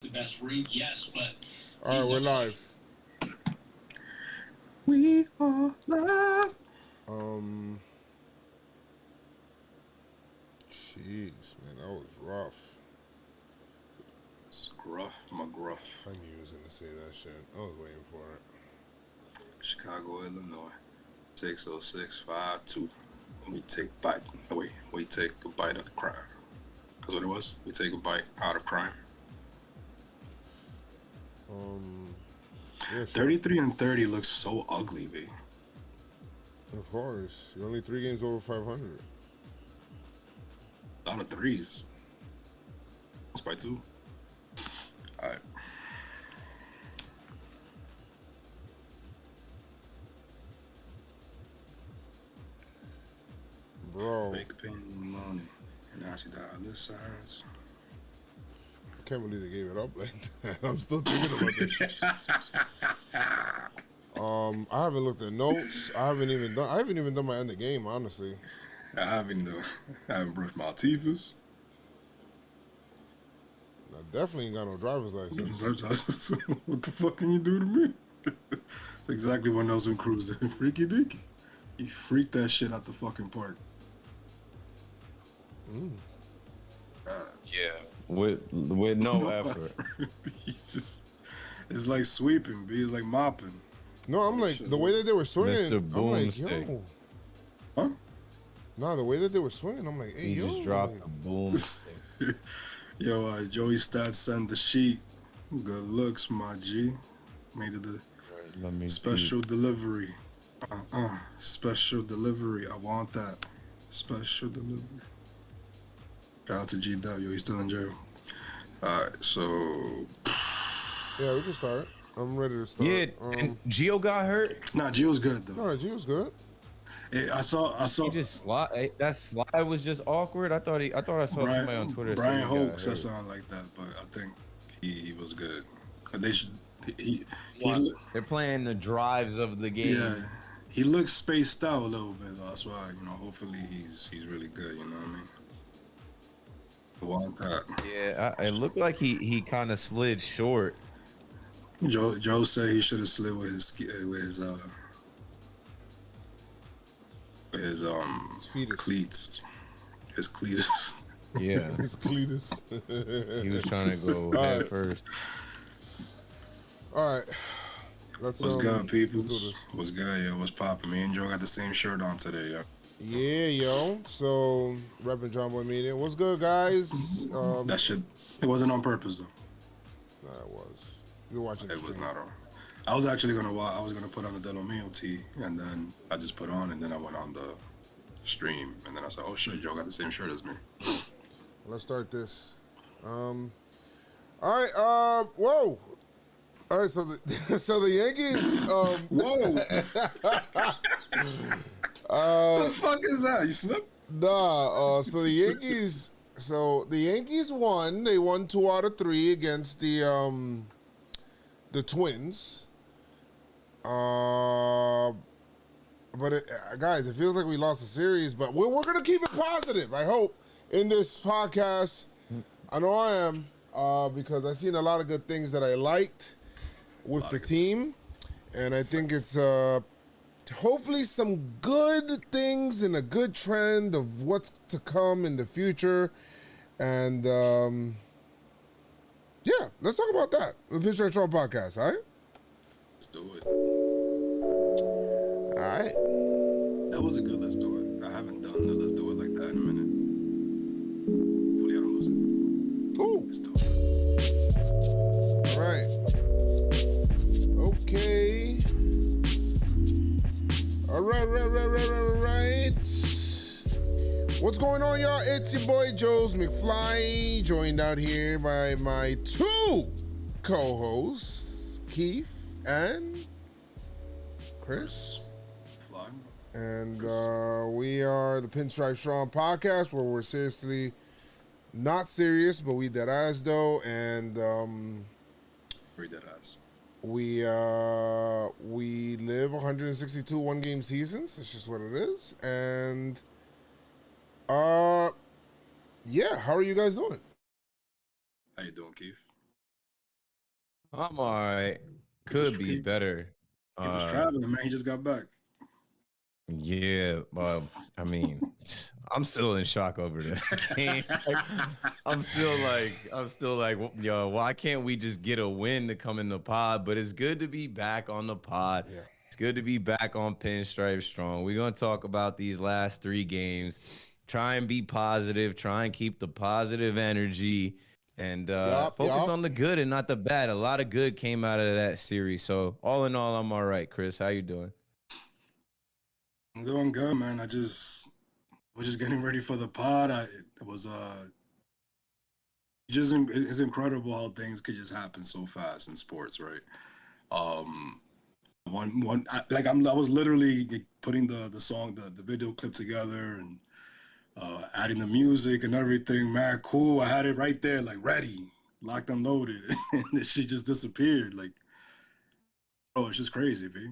the best read, yes, but all right, we're live. We are live. Jeez, man, that was rough. Scruff McGruff. I knew he was gonna say that shit. I was waiting for it. Chicago, Illinois. 60652. We take bite. Oh, wait, we take a bite of the crime. That's what it was. We take a bite out of crime. Yeah, 33 and 30 looks so ugly, B. Of course, you're only 3 games over 500. A lot of threes. It's by 2. All right. Bro, Make paying money. And now she dollar signs. I can't believe they gave it up like that. I'm still thinking about this shit. I haven't looked at notes. I haven't even done my end of game, honestly. I haven't brushed my teeth. I definitely ain't got no driver's license. What the fuck can you do to me? That's exactly what Nelson Cruz did. Freaky deaky. He freaked that shit out the fucking park. Yeah, with no effort. He's just, it's like sweeping, B. It's like mopping. No, I'm like, the way that they were swinging, Mr. I'm like, Boomstick. yo. Huh? Nah, the way that they were swinging, I'm like, hey, He yo. just dropped like, a boom. Yo, Joey Stats sent the sheet. Good looks, my G. Made it Let me special delivery. Special delivery. I want that. Special delivery. Shout out to GW. He's still in jail. Alright, so. yeah, we can start. I'm ready to start. Yeah, and Gio got hurt. Nah, Gio's good though. No, G was good. Hey, I saw. He just slide. That slide was just awkward. I thought I saw somebody on Twitter. Brian say he Hope got said hurt. something like that, but I think he was good. But they should. They're playing the drives of the game. Yeah, he looks spaced out a little bit. That's why, hopefully he's really good. You know what I mean? I want that. Yeah, it looked like he kind of slid short. Joe said he should have slid with his fetus. cleats. His cleats. Yeah, It's Cletus. he was trying to go head first. All right. Let's What's good, people? let's do this. What's good, yo? What's poppin'? Me and Joe got the same shirt on today, yo. Yeah, yo. So, repping JomboyMedia. What's good, guys? That shit, it wasn't on purpose though. Nah, it was. You're watching the It was stream. not on. I was actually gonna watch. I was gonna put on the Del Mio tee, and then I just put on, and then I went on the stream, and then I said, "Oh shit, Joe got the same shirt as me." Let's start this. All right. Whoa. All right. So the so the Yankees. Whoa! What the fuck is that? You slipped? Nah. So the Yankees. So the Yankees won. They won 2 out of 3 against the Twins. But guys, it feels like we lost the series. But we're gonna keep it positive. I hope in this podcast. I know I am because I've seen a lot of good things that I liked with the team, and I think it's hopefully some good things and a good trend of what's to come in the future. And yeah, let's talk about that. The Pinstripe podcast, all right? Let's do it. All right. That was a good let's do it. I haven't done the let's do it like that in a minute. Hopefully I don't lose it. Cool. Let's do it. All right. Okay. All right. What's going on, y'all? It's your boy, Joe's McFly, joined out here by my 2 co-hosts, Keith and Chris. Fly. And we are the Pinstripe Strong podcast, where we're seriously not serious, but we dead ass though. And Read that ass. we live 162 1-game seasons. It's just what it is. And yeah, how are you guys doing? How you doing, Keith? I'm all right. Could be better. He was traveling, man. He just got back. Yeah, I mean, I'm still in shock over this game. I'm still like, yo, why can't we just get a win to come in the pod? But it's good to be back on the pod. Yeah. It's good to be back on Pinstripe Strong. We're gonna talk about these last 3 games. Try and be positive. Try and keep the positive energy, and focus on the good and not the bad. A lot of good came out of that series. So all in all, I'm all right. Chris, how you doing? I'm doing good, man. Was just getting ready for the pod. It's incredible how things could just happen so fast in sports, right? I was literally putting the song, the video clip together and adding the music and everything. Man, cool. I had it right there, like ready, locked and loaded, and this shit just disappeared. Like, oh, it's just crazy, B.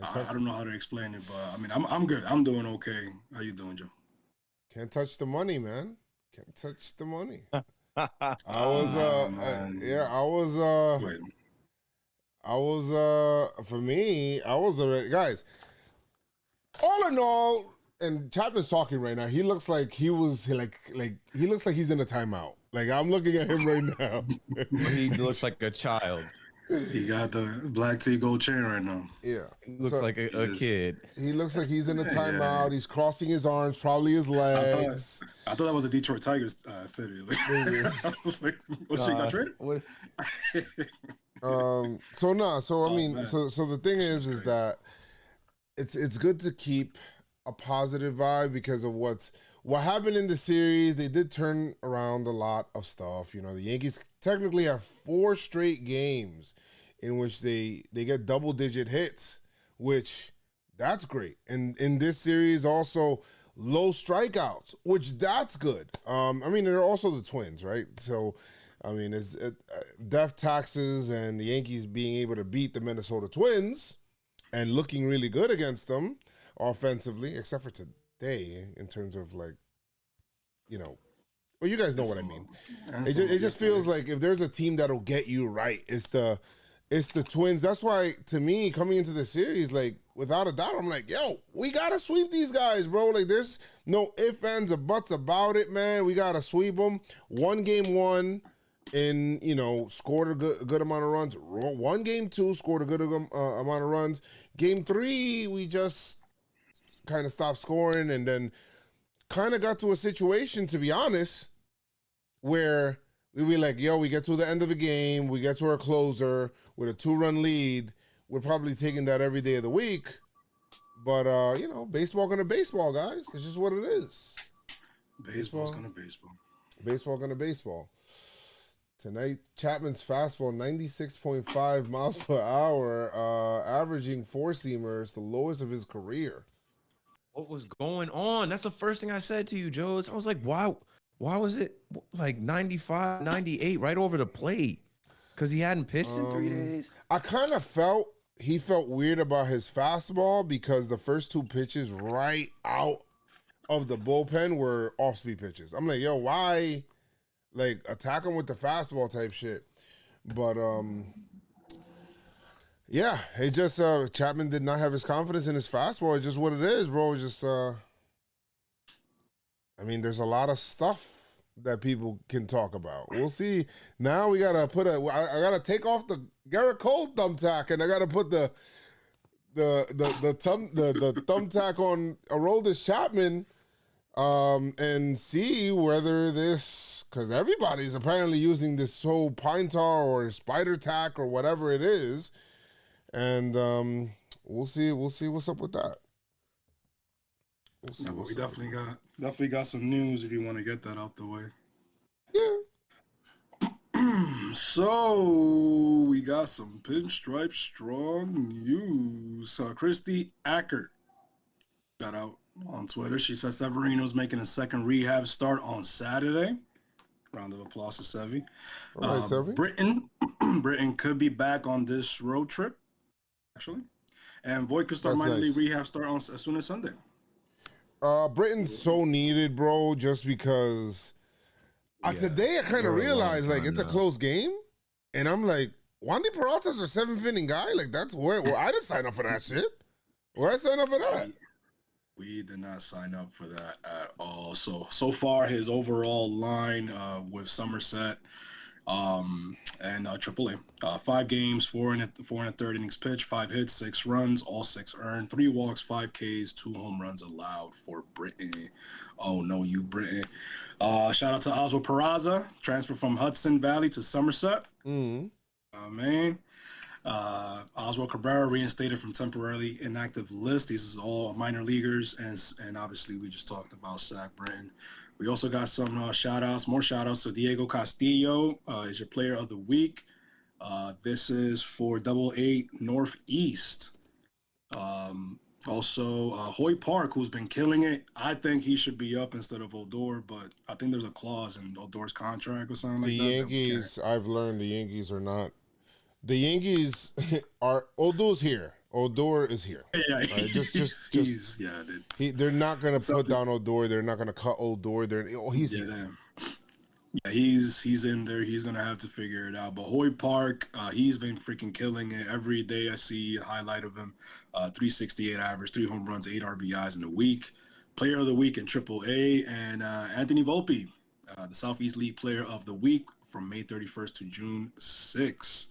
I don't know how to explain it, but I mean, I'm good. I'm doing okay. How you doing, Joe? Can't touch the money, man. Can't touch the money. Wait. For me, I was already, guys, all in all, and Chapman's talking right now, he looks like he looks like he's in a timeout. Like, I'm looking at him right now. He looks like a child. He got the black tee gold chain right now. Yeah. He looks like a kid. He looks like he's in a timeout. He's crossing his arms, probably his legs. I thought that was a Detroit Tigers fitted. I was like, what, she got traded? So the thing is that it's good to keep a positive vibe because of what happened in the series. They did turn around a lot of stuff. You know, the Yankees technically have 4 straight games in which they get double-digit hits, which that's great. And in this series, also low strikeouts, which that's good. I mean, they're also the Twins, right? So, I mean, it's death taxes and the Yankees being able to beat the Minnesota Twins and looking really good against them offensively, except for today in terms of, like, you know, well, you guys know what I mean. It just feels like if there's a team that'll get you right, it's the Twins. That's why, to me, coming into the series, like, without a doubt, I'm like, yo, we gotta sweep these guys, bro. Like, there's no ifs, ands, or buts about it, man. We gotta sweep them. Game 1, and, you know, scored a good amount of runs. Game 2, scored a good amount of runs. Game 3, we just kind of stopped scoring, and then kind of got to a situation, to be honest, where we were like, yo, we get to the end of the game, we get to our closer with a 2-run lead. We're probably taking that every day of the week. But, you know, baseball gonna baseball, guys. It's just what it is. Baseball's gonna baseball. Baseball gonna baseball. Tonight, Chapman's fastball, 96.5 miles per hour, averaging 4-seamers, the lowest of his career. What was going on? That's the first thing I said to you, Joe. I was like, why was it like 95, 98 right over the plate? Because he hadn't pitched in 3 days. I kind of felt he felt weird about his fastball because the first 2 pitches right out of the bullpen were off-speed pitches. I'm like, yo, why, like, attack him with the fastball type shit? But, yeah, it just, Chapman did not have his confidence in his fastball. It's just what it is, bro. It's just, I mean, there's a lot of stuff that people can talk about. We'll see. Now we gotta I gotta take off the Garrett Cole thumbtack, and I gotta put the thumbtack on Aroldis Chapman, and see whether this, because everybody's apparently using this whole pine tar or spider tack or whatever it is, and we'll see what's up with that. We definitely got some news if you want to get that out the way. Yeah. So we got some Pinstripe Strong news. Christy Ackert got out on Twitter. She says Severino's making a second rehab start on Saturday. Round of applause to Sevy. All right, Sevy. Britain could be back on this road trip, actually. And Voigt could start minor league rehab start on as soon as Sunday. Britain's so needed, bro, just because today I kind of realized, like, it's a close game. And I'm like, Wandy Peralta's a 7th-inning guy? Like, that's where I didn't sign up for that shit. Where I sign up for that? We did not sign up for that at all. So far, his overall line with Somerset and AAA, 5 games, 4 and a third innings pitched, 5 hits, 6 runs, all 6 earned, 3 walks, 5 Ks, 2 home runs allowed for Britain. Oh no, you Britain! Shout out to Oswald Peraza, transfer from Hudson Valley to Somerset. Mm-hmm. Man. Oswald Cabrera reinstated from temporarily inactive list. These are all minor leaguers, and obviously we just talked about Zach Britton. We also got some more shout outs to Diego Castillo, is your player of the week. This is for AA Northeast. Also, Hoy Park, who's been killing it. I think he should be up instead of Odor, but I think there's a clause in Odor's contract or something like that. The Yankees, I've learned the Yankees are not. The Yankees are Odor's here. Odor is here. Yeah, right? They're not gonna put down Odor. They're not gonna cut Odor. He's here. Yeah, he's in there. He's gonna have to figure it out. But Hoy Park, he's been freaking killing it. Every day I see a highlight of him. 368 average, 3 home runs, 8 RBIs in a week. Player of the week in AAA, and Anthony Volpe, the Southeast League Player of the Week from May 31st to June 6th.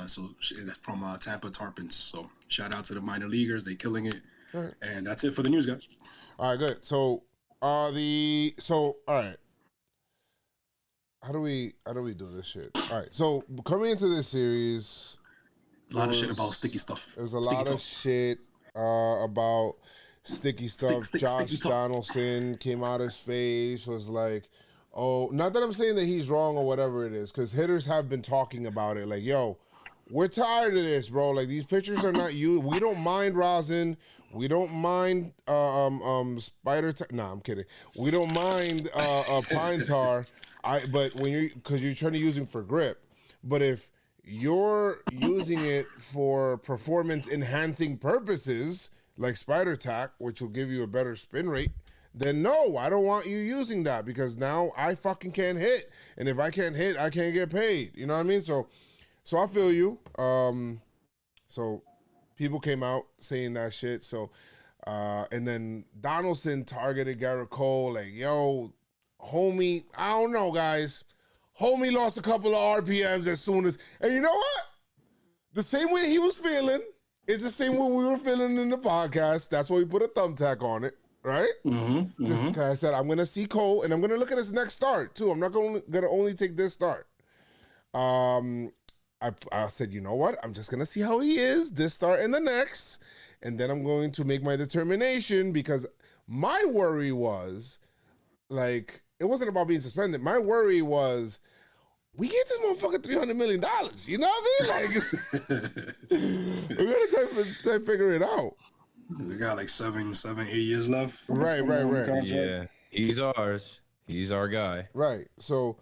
So from Tampa Tarpons. So shout out to the minor leaguers. They killing it. Right. And that's it for the news, guys. All right, good. So all right. How do we do this shit? All right. So coming into this series, a lot of shit about sticky stuff. There's a lot of shit about sticky stuff. Josh Donaldson came out his face, was like, oh, not that I'm saying that he's wrong or whatever it is, because hitters have been talking about it. Like, yo, we're tired of this, bro. Like, these pitchers are not you. We don't mind rosin. We don't mind spider. Nah, I'm kidding. We don't mind pine tar. But because you're trying to use him for grip. But if you're using it for performance enhancing purposes, like spider tack, which will give you a better spin rate, then no, I don't want you using that, because now I fucking can't hit. And if I can't hit, I can't get paid. You know what I mean? So I feel you. So people came out saying that shit. So, and then Donaldson targeted Garrett Cole, like, yo, homie, I don't know, guys. Homie lost a couple of RPMs as soon as, and you know what? The same way he was feeling is the same way we were feeling in the podcast. That's why we put a thumbtack on it. Right? Just I said, I'm going to see Cole, and I'm going to look at his next start, too. I'm not going to only take this start. I said, you know what? I'm just going to see how he is, this start and the next, and then I'm going to make my determination, because my worry was, like, it wasn't about being suspended. My worry was, we get this motherfucker $300 million. You know what I mean? Like, we're going to try to figure it out. We got like 7, 8 years left. Right. Yeah, he's ours. He's our guy. Right. So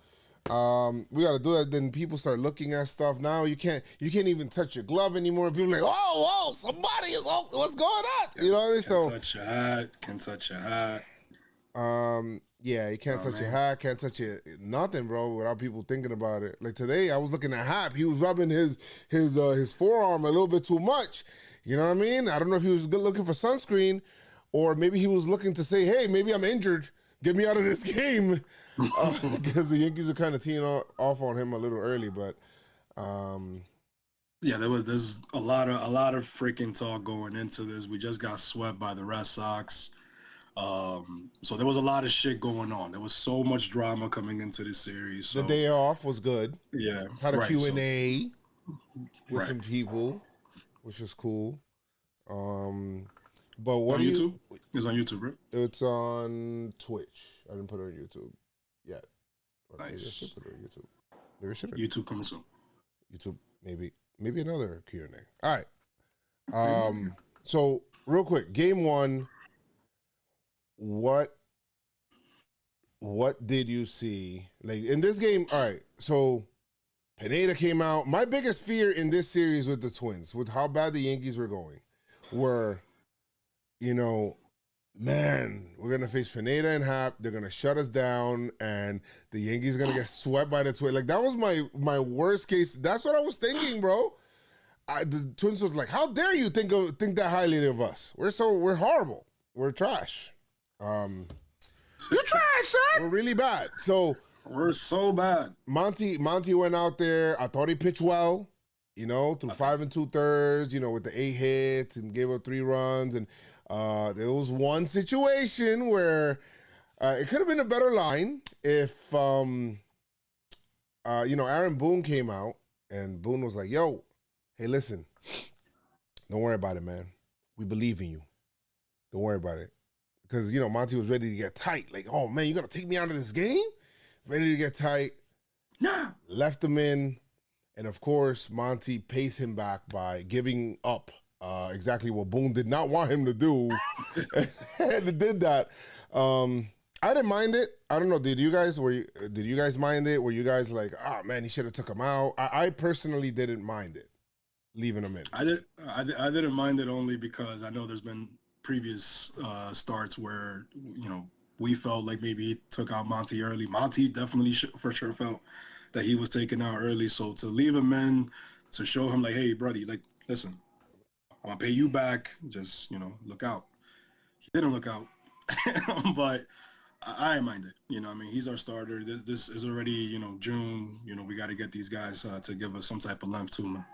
we got to do that. Then people start looking at stuff. Now you can't even touch your glove anymore. People are like, whoa, somebody is, what's going on? You know what I mean? Can't touch your hat. Yeah, you can't touch your hat, can't touch nothing, bro, without people thinking about it. Like today, I was looking at Hap. He was rubbing his forearm a little bit too much. You know what I mean? I don't know if he was looking for sunscreen, or maybe he was looking to say, hey, maybe I'm injured. Get me out of this game. Because the Yankees are kind of teeing off on him a little early. But yeah, there's a lot of freaking talk going into this. We just got swept by the Red Sox. So there was a lot of shit going on. There was so much drama coming into this series. So. The day off was good. Yeah. Had a Q&A with some people, which is cool. But what on YouTube? It's on YouTube, right? It's on Twitch. I didn't put it on YouTube yet. Or nice. Maybe I should put it on YouTube. Maybe I should. YouTube coming soon. YouTube, maybe another Q&A. All right. So real quick, game 1. What did you see? Like in this game, all right, so Pineda came out. My biggest fear in this series with the Twins, with how bad the Yankees were going, were, man, we're gonna face Pineda and Hap. They're gonna shut us down, and the Yankees gonna get swept by the Twins. Like that was my worst case. That's what I was thinking, bro. The Twins was like, "How dare you think that highly of us? We're horrible. We're trash. You're trash, son. We're really bad." So we're so bad. Monty went out there. I thought he pitched well. Through 5 2/3. With the 8 hits and gave up 3 runs and. There was one situation where it could have been a better line if, Aaron Boone came out and Boone was like, yo, hey, listen, don't worry about it, man. We believe in you. Don't worry about it. Because, Monty was ready to get tight. Like, oh, man, you going to take me out of this game? Ready to get tight. Nah. Left him in. And, of course, Monty paced him back by giving up. Exactly what Boone did not want him to do, and it did that. I didn't mind it. I don't know. Did you guys mind it? Were you guys like, oh man, he should have took him out? I personally didn't mind it, leaving him in. I didn't mind it only because I know there's been previous starts where we felt like maybe he took out Monty early. Monty definitely for sure felt that he was taken out early. So to leave him in, to show him like, hey, buddy, like, listen. I'm gonna pay you back. Just look out. He didn't look out, but I ain't mind it. He's our starter. This is already June. We got to get these guys to give us some type of length too, man.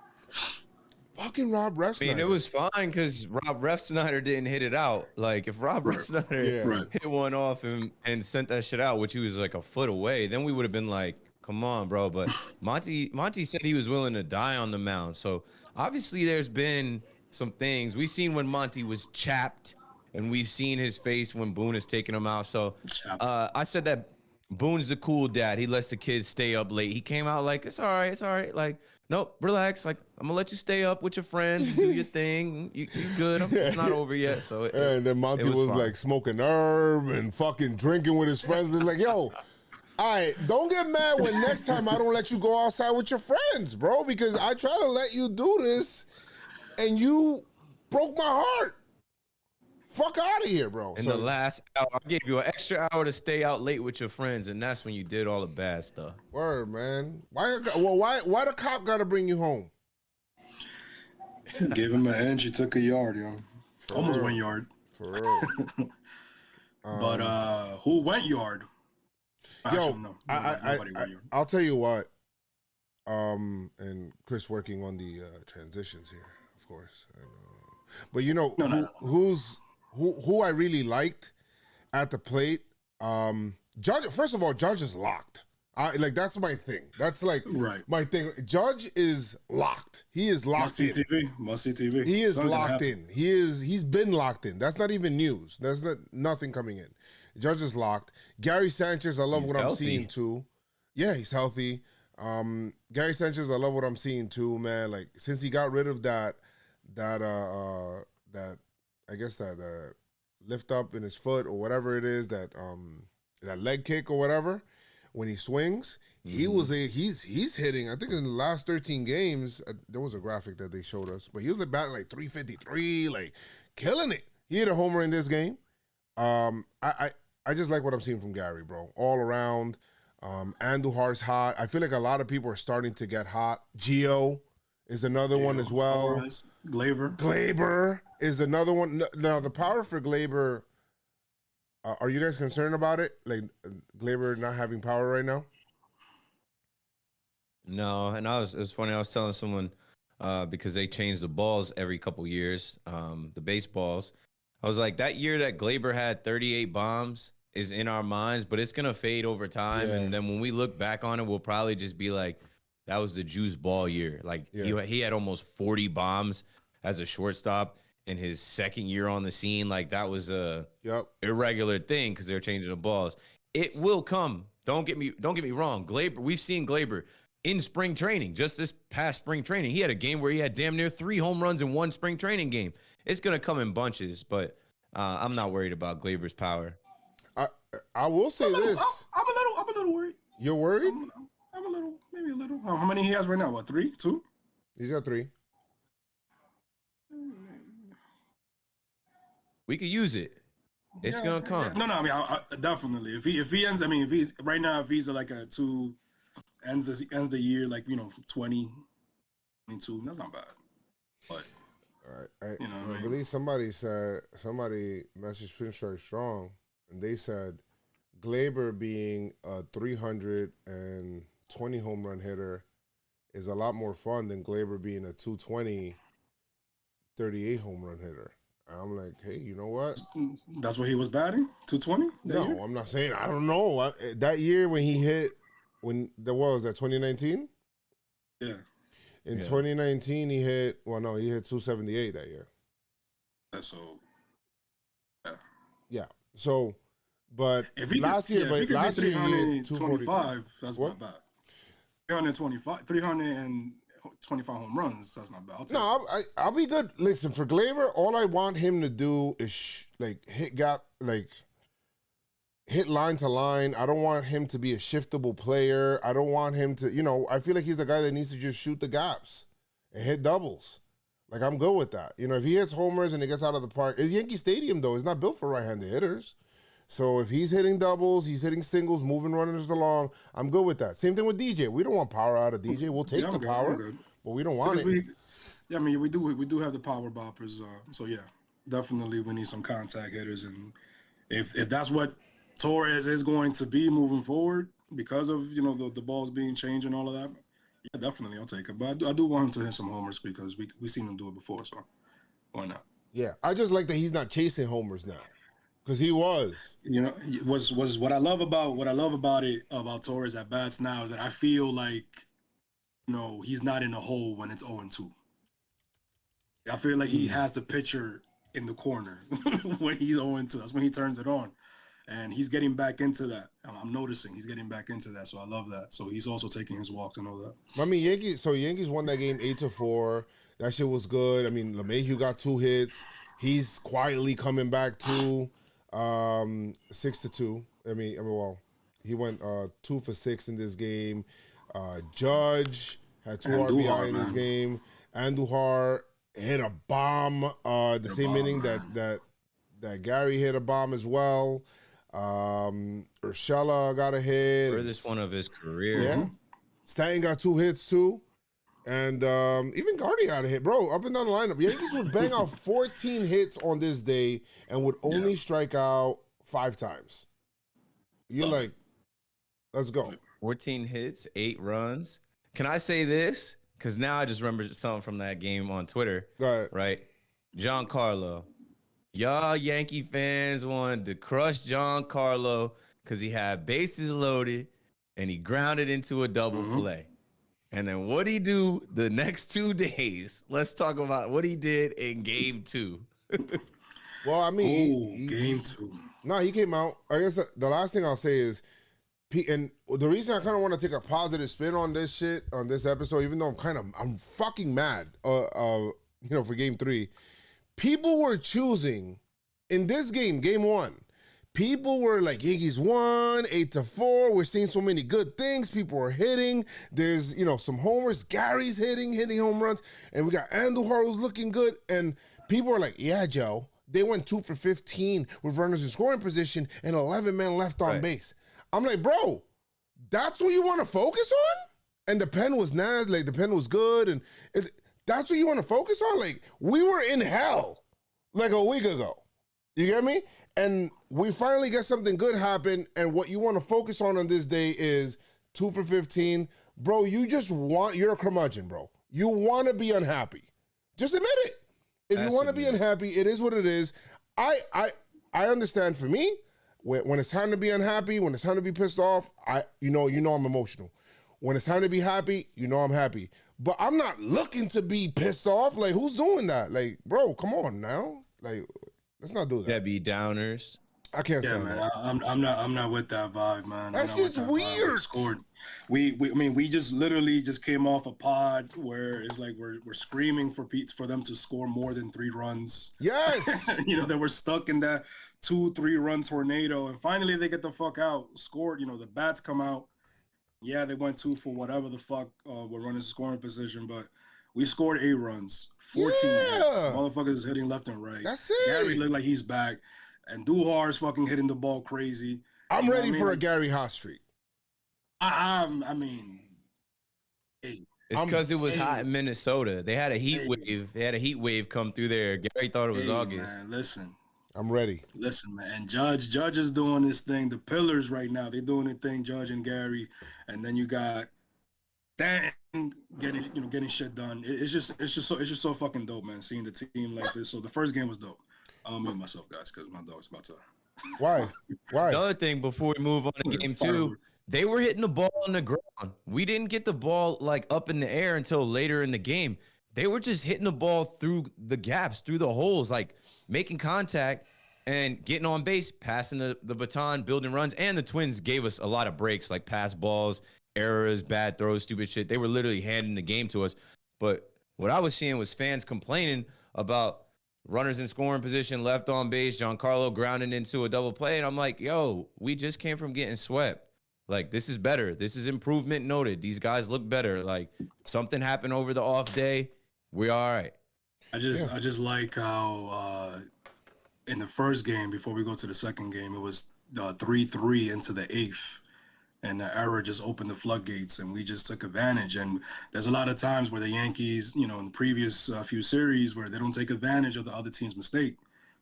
Fucking Rob Refsnyder. It was fine because Rob Refsnyder didn't hit it out. Like if Rob Refsnyder hit one off and sent that shit out, which he was like a foot away, then we would have been like, come on, bro. But Monty said he was willing to die on the mound. So obviously there's been some things we've seen when Monty was chapped, and we've seen his face when Boone is taking him out. So I said that Boone's the cool dad. He lets the kids stay up late. He came out like, it's all right. Like, nope, relax. Like, I'm gonna let you stay up with your friends, do your thing. You good? It's not over yet. So and then Monty was like smoking herb and fucking drinking with his friends. It's like, yo. All right, don't get mad when next time I don't let you go outside with your friends, bro, because I try to let you do this. And you broke my heart. Fuck out of here, bro. In the last hour, I gave you an extra hour to stay out late with your friends, and that's when you did all the bad stuff. Word, man. Why the cop got to bring you home? Gave him an inch. He took a yard, yo. Almost 1 yard. For real. But who went yard? Yo, I'll tell you what. And Chris working on the transitions here. Course, but who I really liked at the plate. Judge. First of all, Judge is locked. That's my thing. That's like my thing. Judge is locked. He is locked in. Must see TV. He is locked in. He's been locked in. That's not even news. There's nothing coming in. Judge is locked. Gary Sanchez, I love what I'm seeing too. Yeah, he's healthy. Gary Sanchez, I love what I'm seeing too, man. Like since he got rid of that lift up in his foot or whatever it is, that leg kick or whatever, when he swings, he's hitting. I think in the last 13 games, there was a graphic that they showed us, but he was batting like 353, like killing it. He hit a homer in this game. I just like what I'm seeing from Gary, bro, all around. Andujar's hot. I feel like a lot of people are starting to get hot. Gio is another one as well. Glaber is another one. Now, the power for Glaber, are you guys concerned about it? Like, Glaber not having power right now? No, and it was funny. I was telling someone, because they change the balls every couple years, the baseballs. I was like, that year that Glaber had 38 bombs is in our minds, but it's going to fade over time. Yeah. And then when we look back on it, we'll probably just be like, that was the juice ball year. Like, he had almost 40 bombs as a shortstop in his second year on the scene. Like, that was a irregular thing because they're changing the balls. It will come. Don't get me wrong. Glaber, we've seen Glaber in spring training, just this past spring training. He had a game where he had damn near 3 home runs in one spring training game. It's going to come in bunches, but I'm not worried about Glaber's power. I will say this. I'm a little worried. You're worried? I'm a little, maybe a little. How many he has right now? What, 3, 2? He's got 3. We could use it. It's gonna come. No, I mean, I definitely. If he ends, I mean, if he's right now, if he's like a two ends the year like 20, 22, that's not bad. But I believe somebody messaged Pinstripe Strong, and they said Glaber being a 320 home run hitter is a lot more fun than Glaber being a 220, 38 home run hitter. I'm like, hey, you know what? That's what he was batting, 220. No, year? I'm not saying. I don't know. That year when he hit, when that was that 2019. Yeah. In 2019, he hit. Well, no, he hit 278 that year. So. Yeah. Yeah. So, but if he last year, he hit 225. That's not bad. 325 home runs. That's not bad. I'll be good. Listen, for Glaber, all I want him to do is hit line to line. I don't want him to be a shiftable player. I don't want him to, I feel like he's a guy that needs to just shoot the gaps and hit doubles. Like, I'm good with that. If he hits homers and he gets out of the park, it's Yankee Stadium, though. It's not built for right-handed hitters. So if he's hitting doubles, he's hitting singles, moving runners along, I'm good with that. Same thing with DJ. We don't want power out of DJ. We'll take the power, but we don't want it. We do have the power boppers. So yeah, definitely we need some contact hitters, and if that's what Torres is going to be moving forward because of the balls being changed and all of that, yeah, definitely I'll take it. But I do want him to hit some homers because we seen him do it before, so why not? Yeah, I just like that he's not chasing homers now. Because he was, was what I love about Torres at bats now is that I feel like, he's not in a hole when it's 0-2. I feel like he has the pitcher in the corner when he's 0-2. That's when he turns it on, and he's getting back into that. I'm noticing he's getting back into that, so I love that. So he's also taking his walks and all that. I mean, Yankees won that game 8-4. That shit was good. I mean, LeMahieu got 2 hits. He's quietly coming back too. 6-2. He went 2 for 6 in this game. Judge had 2 RBI in this game. Andujar hit a bomb. Same inning that Gary hit a bomb as well. Urshela got a hit. Furthest one of his career. Yeah. Stanton got 2 hits too. And even Gardy got a hit. Bro, up and down the lineup. Yankees would bang out 14 hits on this day and would only strike out 5 times. You're like, let's go. 14 hits, 8 runs. Can I say this? Because now I just remember something from that game on Twitter. Go ahead. Right? Giancarlo. Y'all Yankee fans wanted to crush Giancarlo because he had bases loaded and he grounded into a double play. And then what he do the next 2 days? Let's talk about what he did in game 2. Well, I mean, game 2. No, he came out. I guess the last thing I'll say is, and the reason I kind of want to take a positive spin on this shit, on this episode, even though I'm fucking mad, for game 3, people were choosing in this game, game 1. People were like, Yankees won 8-4. We're seeing so many good things. People are hitting. There's, some homers. Gary's hitting home runs. And we got Andujar who's looking good. And people are like, yeah, Joe, they went 2 for 15 with runners in scoring position and 11 men left on base. I'm like, bro, that's what you want to focus on? And the pen was nice. Like, the pen was good. And that's what you want to focus on? Like, we were in hell like a week ago. You get me? And we finally get something good happen, and what you want to focus on this day is 2 for 15. Bro, you're a curmudgeon, bro. You want to be unhappy. Just admit it. If you want to be unhappy, it is what it is. I understand for me, when it's time to be unhappy, when it's time to be pissed off, I'm emotional. When it's time to be happy, I'm happy. But I'm not looking to be pissed off. Like, who's doing that? Like, bro, come on now. Like, let's not do that. Debbie Downers. I can't stand man, that. I'm not with that vibe, man. That's just weird. We just literally just came off a pod where it's like we're screaming for them to score more than 3 runs. Yes. They were stuck in that 2-3 run tornado, and finally they get the fuck out, scored. The bats come out. Yeah, they went 2 for whatever the fuck we're running scoring position, but we scored 8 runs, 14 hits. Motherfuckers hitting left and right. That's it. Gary looked like he's back. Duhar's fucking hitting the ball crazy. I'm ready for a Gary Haas streak. I mean, hey. It's because it was hot in Minnesota. They had a heat wave. They had a heat wave come through there. Gary thought it was August. Man, listen. I'm ready. Listen, man. And Judge is doing this thing. The Pillars right now, they're doing their thing, Judge and Gary. And then you got Dan getting shit done. It's just so fucking dope, man. Seeing the team like this. So the first game was dope. I'll mute myself, guys, because my dog's about to. Why? The other thing before we move on to game two, they were hitting the ball on the ground. We didn't get the ball like up in the air until later in the game. They were just hitting the ball through the gaps, through the holes, like making contact and getting on base, passing the baton, building runs. And the Twins gave us a lot of breaks, like pass balls, errors, bad throws, stupid shit. They were literally handing the game to us. But what I was seeing was fans complaining about runners in scoring position, left on base, Giancarlo grounding into a double play. And I'm like, yo, we just came from getting swept. Like, this is better. This is improvement noted. These guys look better. Like, something happened over the off day. We're all right. I just like how in the first game, before we go to the second game, it was 3-3 into the eighth. And the error just opened the floodgates, and we just took advantage. And there's a lot of times where the Yankees, in the previous few series, where they don't take advantage of the other team's mistake,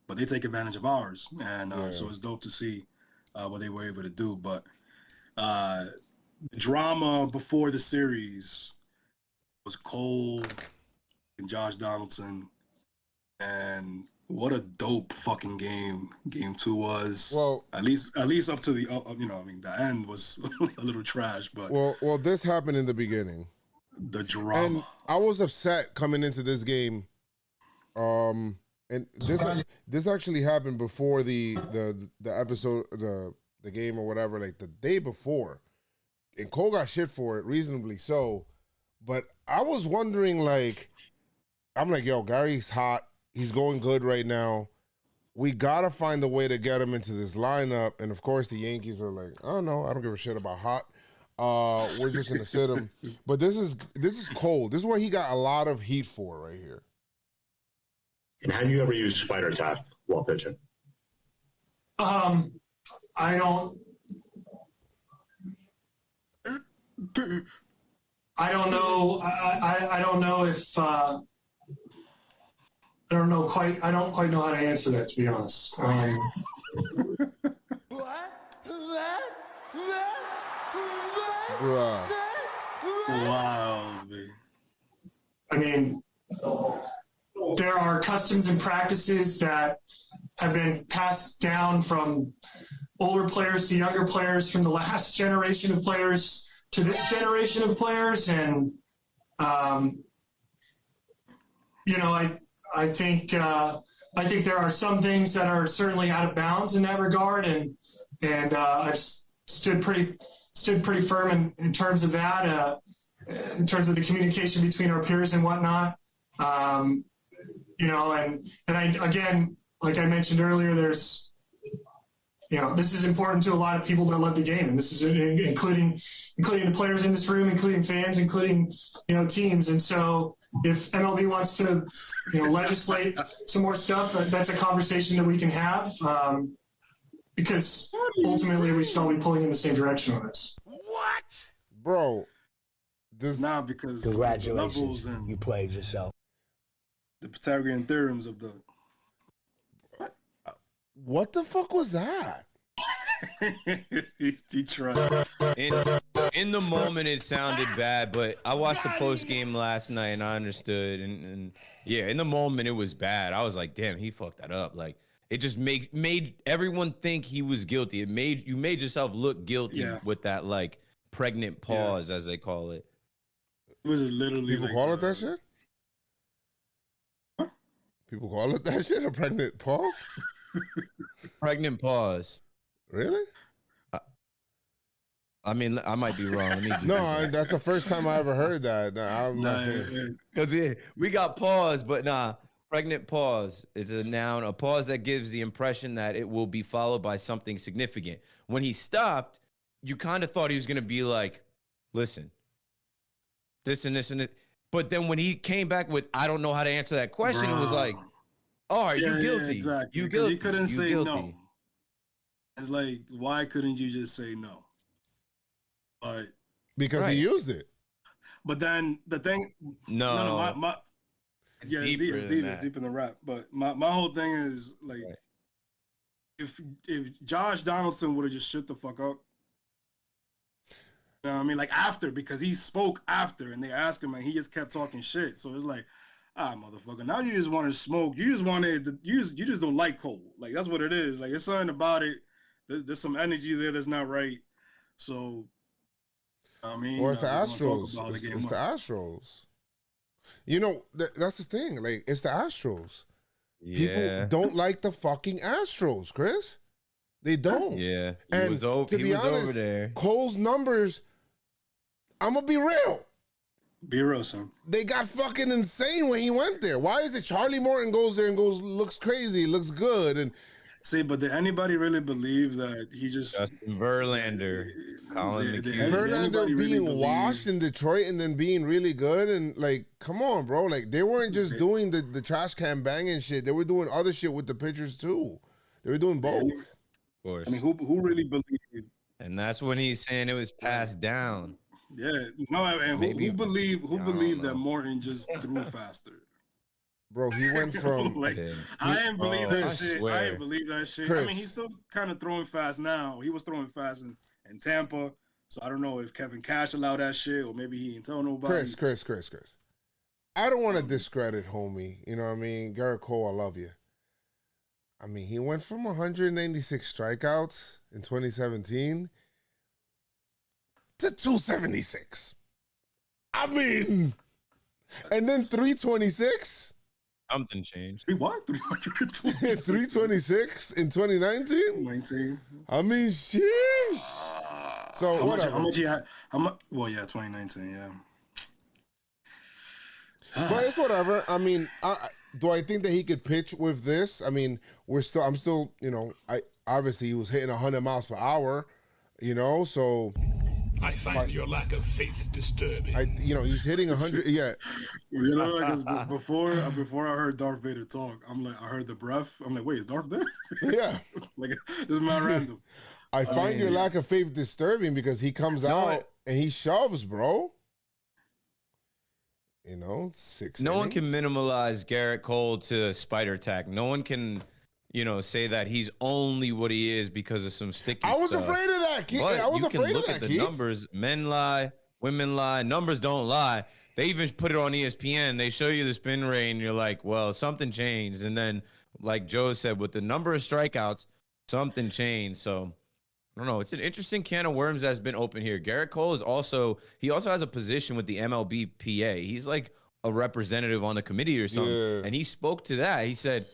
but they take advantage of ours. And so it's dope to see what they were able to do. But the drama before the series was Cole and Josh Donaldson, and what a dope fucking game Game 2 was. Well, at least up to the the end was a little trash, but well, this happened in the beginning. The drama. And I was upset coming into this game. And this actually happened before the episode, the game or whatever, like the day before. And Cole got shit for it, reasonably so. But I was wondering, like, I'm like, yo, Gary's hot. He's going good right now. We got to find a way to get him into this lineup. And, of course, the Yankees are like, oh, no, I don't give a shit about hot. We're just going to sit him. But this is Cole. This is what he got a lot of heat for right here. And have you ever used spider tap while pitching? I don't know. I don't know if I don't quite know how to answer that, to be honest. Bruh. Wow, man. I mean, there are customs and practices that have been passed down from older players to younger players, from the last generation of players to this generation of players. And, I think there are some things that are certainly out of bounds in that regard. And I've stood pretty firm in terms of that, in terms of the communication between our peers and whatnot. And I, again, like I mentioned earlier, there's, this is important to a lot of people that love the game, and this is including the players in this room, including fans, including, teams. And so if MLB wants to, legislate some more stuff, that's a conversation that we can have, because ultimately we should all be pulling in the same direction on this. What? Bro, this... Nah, because congratulations, the levels and you played yourself. The Pythagorean theorems of the... What the fuck was that? He tried. In the moment, it sounded bad, but I watched the post game last night and I understood. And yeah, in the moment, it was bad. I was like, damn, he fucked that up. Like, it just made everyone think he was guilty. You made yourself look guilty with that, like, pregnant pause, as they call it. It was literally people call it that shit? Huh? People call it that shit, a pregnant pause? Pregnant pause. Really? I mean, I might be wrong. That's the first time I ever heard that. I'm not sure. Because we got pause, but nah. Pregnant pause. It's a noun, a pause that gives the impression that it will be followed by something significant. When he stopped, you kind of thought he was going to be like, listen, this and this and this. But then when he came back with, I don't know how to answer that question, it was like, Oh, are you guilty? Yeah, exactly. You Because guilty? you couldn't You say guilty? no. It's like, why couldn't you just say no? But Because Right. he used it. but then the thing, No, my it's yeah, deeper it's than deep, it's that. deep in the rap. But my whole thing is like, Right. if Josh Donaldson would have just shut the fuck up, you know what I mean? Like after, because he spoke after, and they asked him, and he just kept talking shit. So it's like, motherfucker, now you just want to smoke. You just wanted, you just don't like Cole. Like that's what it is. Like it's something about it. There's some energy there that's not right. So, I mean, Or it's the we're gonna talk Astros. about It's the the game. Astros. You know, that's the thing. Like, it's the Astros. Yeah. People don't like the fucking Astros, Chris. They don't. Yeah. He And was over. to He be was over honest, there. Cole's numbers, I'm going to be real. Be real, son. They got fucking insane when he went there. Why is it Charlie Morton goes there and looks crazy, looks good, and See, but did anybody really believe that he just Justin Verlander, Colin Did McHugh. Verlander anybody really being washed believe- in Detroit and then being really good, and like, come on, bro. Like, they weren't just doing the trash can banging shit. They were doing other shit with the pitchers too. They were doing both. Of course. I mean, who really believed? And that's when he's saying it was passed down. Yeah, no, and Maybe- who believed I don't that know. Morton just threw faster? Bro, he went from like, Yeah. I didn't believe Oh, that I shit. swear. I didn't believe that shit. I Chris. mean, he's still kind of throwing fast now. He was throwing fast in Tampa, so I don't know if Kevin Cash allowed that shit or maybe he didn't tell nobody. Chris. I don't want to discredit homie. You know what I mean? Garrett Cole, I love you. I mean, he went from 196 strikeouts in 2017 to 276. I mean, and then 326. Something changed. He what? 320? 326 in 2019. 19. I mean, sheesh. So How whatever. much he had? How much? Well, yeah, 2019. Yeah. But it's whatever. I mean, do I think that he could pitch with this? I mean, I'm still, you know, obviously he was hitting 100 miles per hour, you know, so I find your lack of faith disturbing. he's hitting 100. Yeah. You know, like before I heard Darth Vader talk, I'm like, I heard the breath. I'm like, wait, is Darth there? Yeah. Like, this is my random. I find your lack of faith disturbing because he comes out and he shoves, bro. You know, 6 No one can innings. minimalize Garrett Cole to spider attack. No one can, say that he's only what he is because of some sticky I was stuff. afraid of that, Keith. But I was you can afraid of look that, at the Keith. numbers. Men lie, women lie, numbers don't lie. They even put it on ESPN. They show you the spin rate, and you're like, well, something changed. And then, like Joe said, with the number of strikeouts, something changed. So I don't know. It's an interesting can of worms that's been open here. Garrett Cole is also has a position with the MLBPA. He's like a representative on the committee or something. Yeah. And he spoke to that. He said,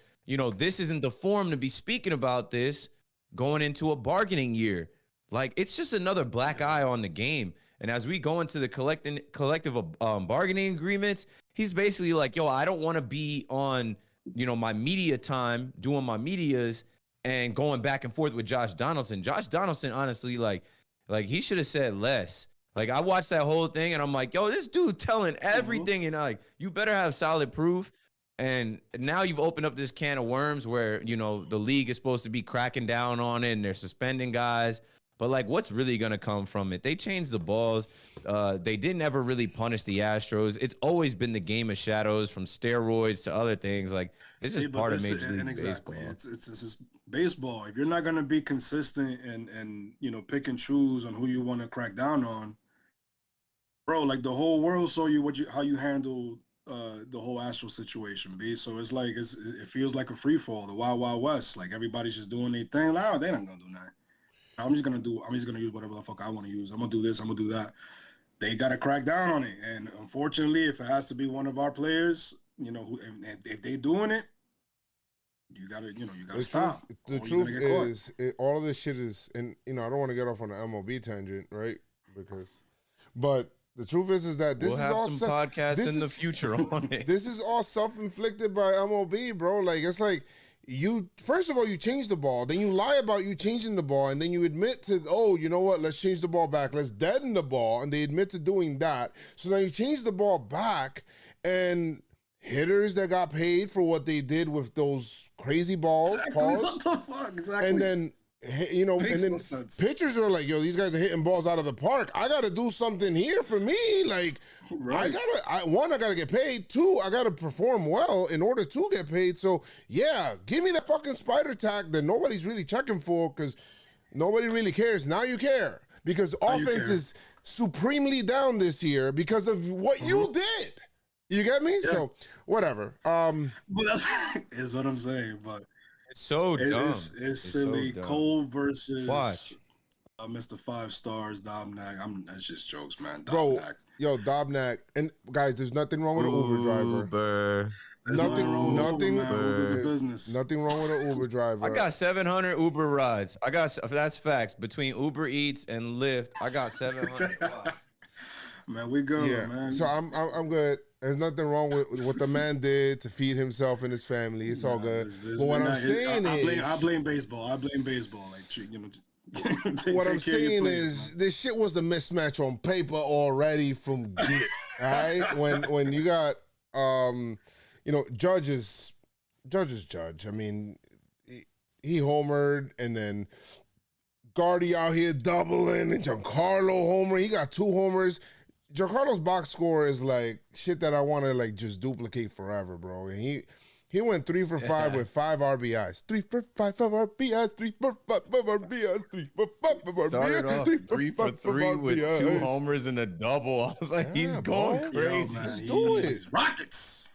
this isn't the forum to be speaking about this going into a bargaining year. Like, it's just another black eye on the game. And as we go into the collective bargaining agreements, he's basically like, yo, I don't want to be on, my media time, doing my medias and going back and forth with Josh Donaldson. Josh Donaldson, honestly, like he should have said less. Like, I watched that whole thing, and I'm like, yo, this dude telling everything, and like, you better have solid proof. And now you've opened up this can of worms where, the league is supposed to be cracking down on it, and they're suspending guys. But, like, what's really going to come from it? They changed the balls. They didn't ever really punish the Astros. It's always been the game of shadows, from steroids to other things. Like, it's just part of Major League exactly. Baseball. It's just baseball. If you're not going to be consistent and pick and choose on who you want to crack down on, bro, like the whole world saw you how you handle the whole Astro situation, B. So it's like it feels like a free fall, the Wild Wild West. Like everybody's just doing their thing. Like, they're not gonna do nothing. I'm just gonna use whatever the fuck I want to use. I'm gonna do this. I'm gonna do that. They gotta crack down on it. And unfortunately, if it has to be one of our players, if they doing it, you gotta stop. The truth is, all of this shit is, and I don't want to get off on the MLB tangent, right? But the truth is that this We'll is have all some podcasts in the future on it. This is all self-inflicted by MLB, bro. Like, it's like first of all, you change the ball, then you lie about you changing the ball, and then you admit to, oh, you know what, let's change the ball back, let's deaden the ball, and they admit to doing that. So now you change the ball back, and hitters that got paid for what they did with those crazy balls. Exactly. What the fuck? Exactly. And then, you know, Makes and no then sense. pitchers are like, yo, these guys are hitting balls out of the park. I got to do something here for me. Like, Right. I got to get paid. Two, I got to perform well in order to get paid. So, yeah, give me that fucking spider tack that nobody's really checking for because nobody really cares. Now you care because offense is supremely down this year because of what you did. You get me? Yeah. So, whatever. But that's is what I'm saying. But it's so dumb. It's silly. So dumb. Cole versus Watch. Mr. 5 Stars, Dobnak. That's just jokes, man. Dobnak. Bro, yo, Dobnak. And guys, there's nothing wrong with an Uber driver. There's nothing wrong with Uber, man. Uber's a business. Nothing wrong with an Uber driver. I got 700 Uber rides. That's facts. Between Uber Eats and Lyft, I got 700. Man, we good, man. So I'm good. There's nothing wrong with what the man did to feed himself and his family. It's all good. But what I'm saying is, I blame baseball. Like, you know. What I'm saying is, this shit was a mismatch on paper already from get. All right, when you got you know, judges. I mean, he homered, and then Gardy out here doubling, and Giancarlo homer. He got 2 homers. Giancarlo's box score is like shit that I want to like just duplicate forever, bro. And he went 3 for 5 with 5 RBIs. 3 for 5 RBIs. 3 for 5 RBIs. 3 for 5 RBIs. Started off 3 for 3 with 2 homers and a double. I was like, he's going crazy. Let's do it. Rockets.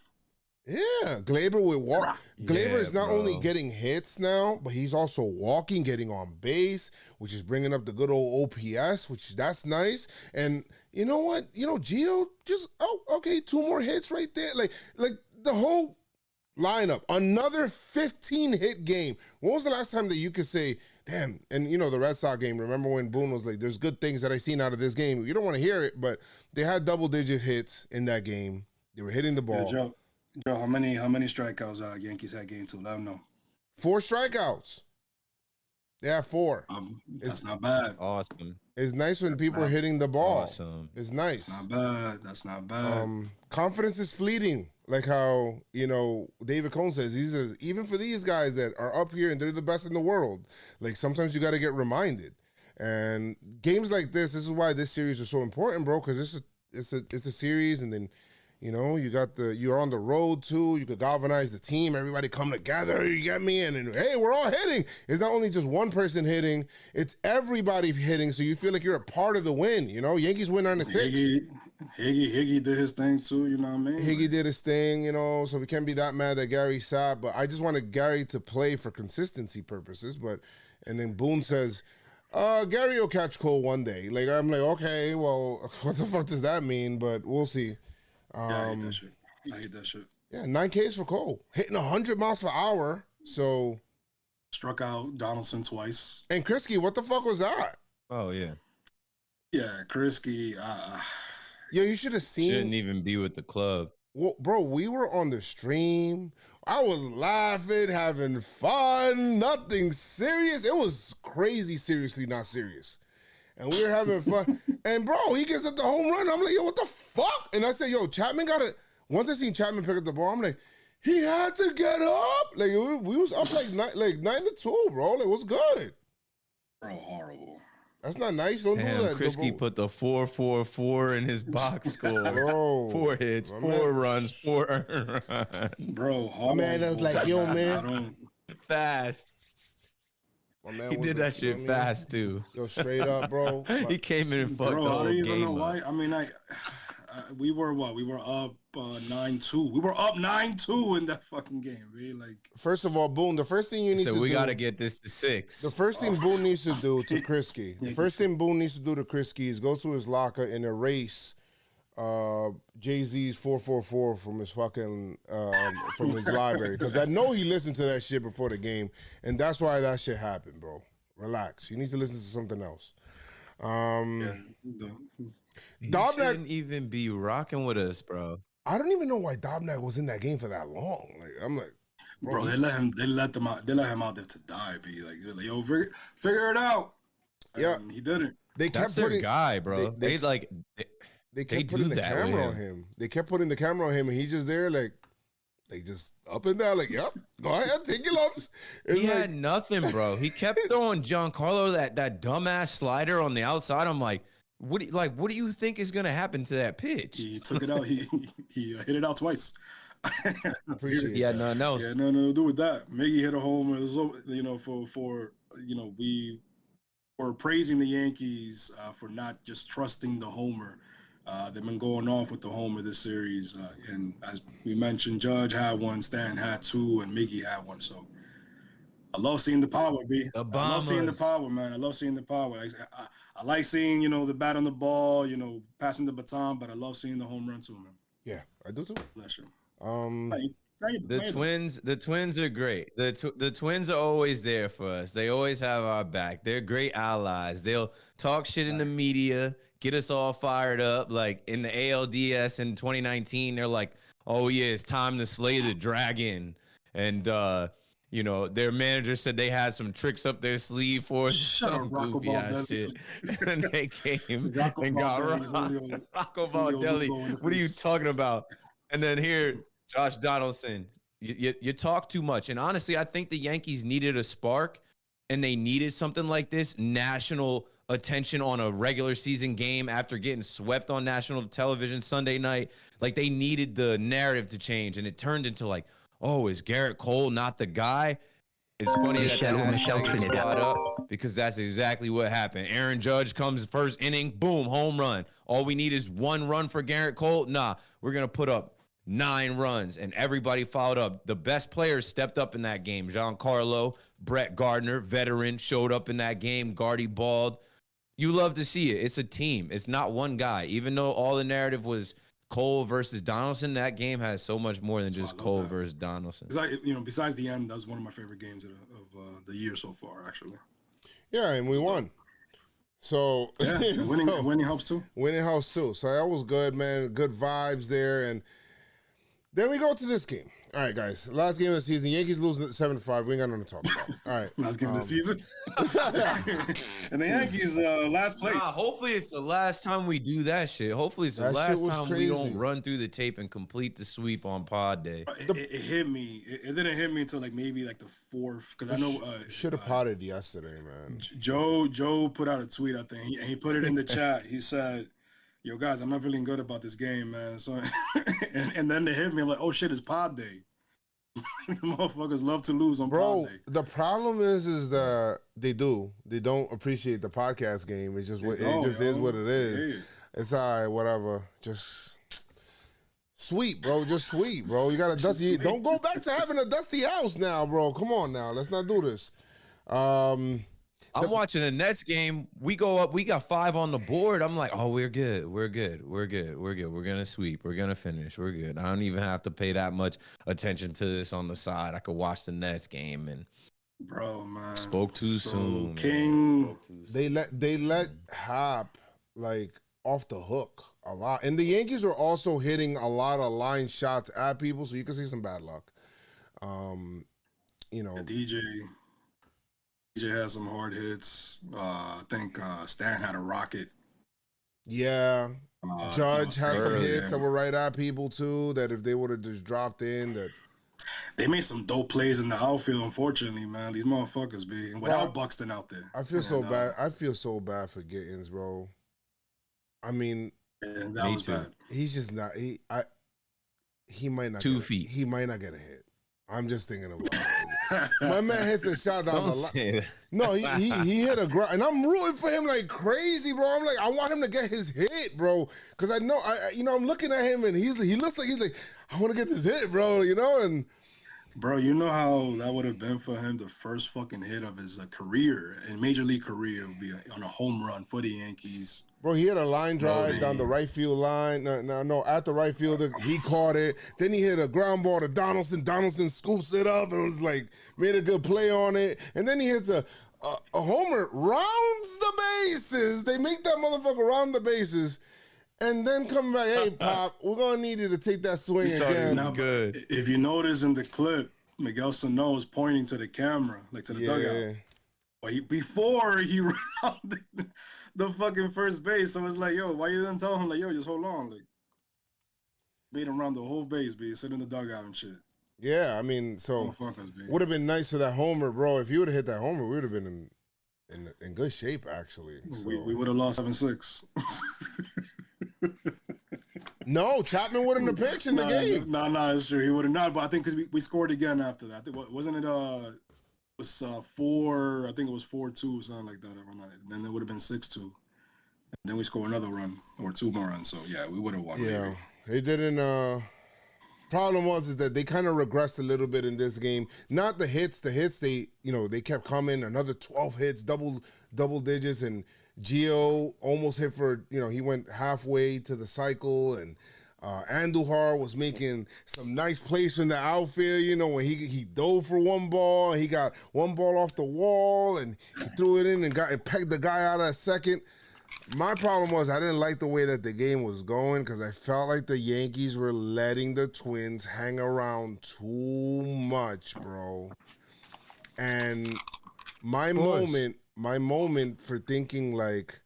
Yeah, Glaber with walk. Glaber is not only getting hits now, but he's also walking, getting on base, which is bringing up the good old OPS, which that's nice. And you know what? You know, Gio just okay, 2 more hits right there. Like the whole lineup, another 15-hit game. When was the last time that you could say, damn? And you know, the Red Sox game. Remember when Boone was like, "There's good things that I seen out of this game." You don't want to hear it, but they had double-digit hits in that game. They were hitting the ball. Yeah, Joe, how many strikeouts Yankees had game 2? Let them know. 4 strikeouts. They have 4. That's not bad. Awesome. It's nice when people are hitting the ball. Awesome. It's nice. That's not bad. Confidence is fleeting. Like how, you know, David Cone says, he says, even for these guys that are up here and they're the best in the world, like sometimes you got to get reminded. And games like this is why this series is so important, bro, because it's a series, and then, you know, you're on the road too. You could galvanize the team. Everybody come together. You get me? And then, hey, we're all hitting. It's not only just one person hitting. It's everybody hitting. So you feel like you're a part of the win. You know, Yankees win on the 6. Higgy did his thing too. You know what I mean? Higgy did his thing. You know, so we can't be that mad that Gary sat. But I just wanted Gary to play for consistency purposes. And then Boone says, Gary will catch Cole one day. Like, I'm like, okay, well, what the fuck does that mean? But we'll see. I hate that shit. Yeah, 9 Ks for Cole. Hitting 100 miles per hour. So struck out Donaldson twice. And Krisky, what the fuck was that? Oh yeah. Yeah, Krisky. Yo, you should have seen. Shouldn't even be with the club. Well, bro, we were on the stream. I was laughing, having fun, nothing serious. It was crazy, seriously not serious. And we were having fun. And, bro, he gets at the home run. I'm like, yo, what the fuck? And I said, yo, Chapman got it. Once I seen Chapman pick up the ball, I'm like, he had to get up. Like, we was up like 9-2, bro. Like, what's good? Bro, horrible. That's not nice. Don't do that. Krisky put the 4-4-4 in his box score. Bro. 4 hits, 4 runs, 4 earned runs. Bro, my man was like, yo, man. Fast. He did that shit fast too. Yo, straight up, bro. He came in and fucked the whole game. I don't even know why. I mean, we were what? We were up 9-2. We were up 9-2 in that fucking game. Really, like. First of all, Boone. The first thing you need to do. So we got to get this to 6. The first thing Boone needs to do to Krisky. The first thing Boone needs to do to Krisky is go to his locker and erase Jay-Z's 444 from his fucking from his library, because I know he listened to that shit before the game, and that's why that shit happened, bro. Relax. You need to listen to something else. He shouldn't even be rocking with us, bro. I don't even know why Dobnak was in that game for that long. Like, I'm like, bro, they let him out there to die. Be like, yo, figure it out. Yeah, he didn't. That's their guy, bro. They kept putting the camera on him. They kept putting the camera on him, and he's just there like, they just up and down like, yep, go ahead, take your lumps. It's he had nothing, bro. He kept throwing Giancarlo that dumbass slider on the outside. I'm like, what do you think is gonna happen to that pitch? He took it out. He hit it out twice. Appreciate He had that. nothing else. Yeah, nothing to do with that. Miggy hit a homer. We were praising the Yankees for not just trusting the homer. They've been going off with the homer this series, and as we mentioned, Judge had one, Stan had two, and Miggy had one. So I love seeing the power, B. I love seeing the power, man. I love seeing the power. I like seeing, the bat on the ball, passing the baton, but I love seeing the home run too, man. Yeah, I do too. Bless you. The twins are great. The twins are always there for us. They always have our back. They're great allies. They'll talk shit in the media, get us all fired up. Like in the ALDS in 2019, they're like, "Oh yeah, it's time to slay the dragon," and their manager said they had some tricks up their sleeve for us, some goofy ass shit, and they came and got Rocco Baldelli. What are you talking about? And then here, Josh Donaldson, you talk too much. And honestly, I think the Yankees needed a spark, and they needed something like this, national attention on a regular season game after getting swept on national television Sunday night. Like, they needed the narrative to change, and it turned into like, oh, is Garrett Cole not the guy? It's funny that hashtag is spot up because that's exactly what happened. Aaron Judge comes first inning, boom, home run. All we need is one run for Garrett Cole. Nah, we're going to put up 9 runs, and everybody followed up. The best players stepped up in that game. Giancarlo, Brett Gardner, veteran, showed up in that game. Gardy balled. You love to see it. It's a team. It's not one guy. Even though all the narrative was Cole versus Donaldson, that game has so much more than just Cole versus Donaldson. Besides the end, that's one of my favorite games of the year so far, actually. Yeah, and we won. So yeah, winning helps too. Winning helps too. So that was good, man. Good vibes there. And then we go to this game. All right, guys. Last game of the season. Yankees losing 7-5. We ain't got nothing to talk about. All right. Last game of the season. And the Yankees, last place. Hopefully it's the last time we do that shit. Hopefully it's the last time we don't run through the tape and complete the sweep on pod day. It hit me. It didn't hit me until maybe the 4th. Because I know should have potted yesterday, man. Joe put out a tweet, I think. He put it in the chat. He said, "Yo, guys, I'm not feeling good about this game, man." So, and then they hit me. I'm like, "Oh shit, it's pod day." Motherfuckers love to lose on pod day. The problem is that they don't appreciate the podcast game. It's just what is what it is. Yeah. It's all right, whatever. Just sweep, bro. Just sweep, bro. You got a dusty. Don't go back to having a dusty house now, bro. Come on now. Let's not do this. I'm watching a Nets game. We go up. We got 5 on the board. I'm like, oh, we're good. We're good. We're good. We're good. We're going to sweep. We're going to finish. We're good. I don't even have to pay that much attention to this on the side. I could watch the Nets game and man. Spoke too soon. King. They let Hop off the hook a lot. And the Yankees are also hitting a lot of line shots at people, so you can see some bad luck. DJ has some hard hits. I think Stan had a rocket. Yeah. Judge has some hits that were right at people too, that if they would have just dropped in, that they made some dope plays in the outfield, unfortunately, man. These motherfuckers, be without Buxton out there. I feel so bad. I feel so bad for Gittins, bro. I mean, that was bad. He's just not he might not 2 feet. He might not get a hit. I'm just thinking about it. My man hits a shot down the line. No, he hit a ground, and I'm rooting for him like crazy, bro. I'm like, I want him to get his hit, bro, because I know, I'm looking at him, and he looks like he's like, I want to get this hit, bro, and. Bro, you know how that would have been for him, the first fucking hit of his career, and major league career, would be on a home run for the Yankees. Bro, he hit a line drive down the right field line. No, at the right fielder. He caught it. Then he hit a ground ball to Donaldson. Donaldson scoops it up and was made a good play on it. And then he hits a homer, rounds the bases. They make that motherfucker round the bases. And then come back, hey, Pop, we're going to need you to take that swing again. Now, good. If you notice in the clip, Miguel Sano is pointing to the camera, to the dugout. But before he rounded the fucking first base, so it's like, yo, why you didn't tell him, yo, just hold on? Made him round the whole base, sit in the dugout and shit. Yeah, I mean, so would have been nice for that homer, bro. If you would have hit that homer, we would have been in good shape, actually. So. We would have lost 7-6. No, Chapman wouldn't have pitched in the game. No, it's true. He would have not. But I think because we scored again after that. Wasn't it? It was 4. I think it was 4-2 or something like that. And then it would have been 6-2. And then we score another run or 2 more runs. So yeah, we would have won. Yeah, they didn't. Problem was is that they kind of regressed a little bit in this game. Not the hits. The hits they kept coming. Another 12 hits, double digits, and Gio almost hit for he went halfway to the cycle, and Andujar was making some nice plays from the outfield. When he dove for one ball, and he got one ball off the wall, and he threw it in and pegged the guy out at second. My problem was I didn't like the way that the game was going because I felt like the Yankees were letting the Twins hang around too much, bro. And my moment for thinking like,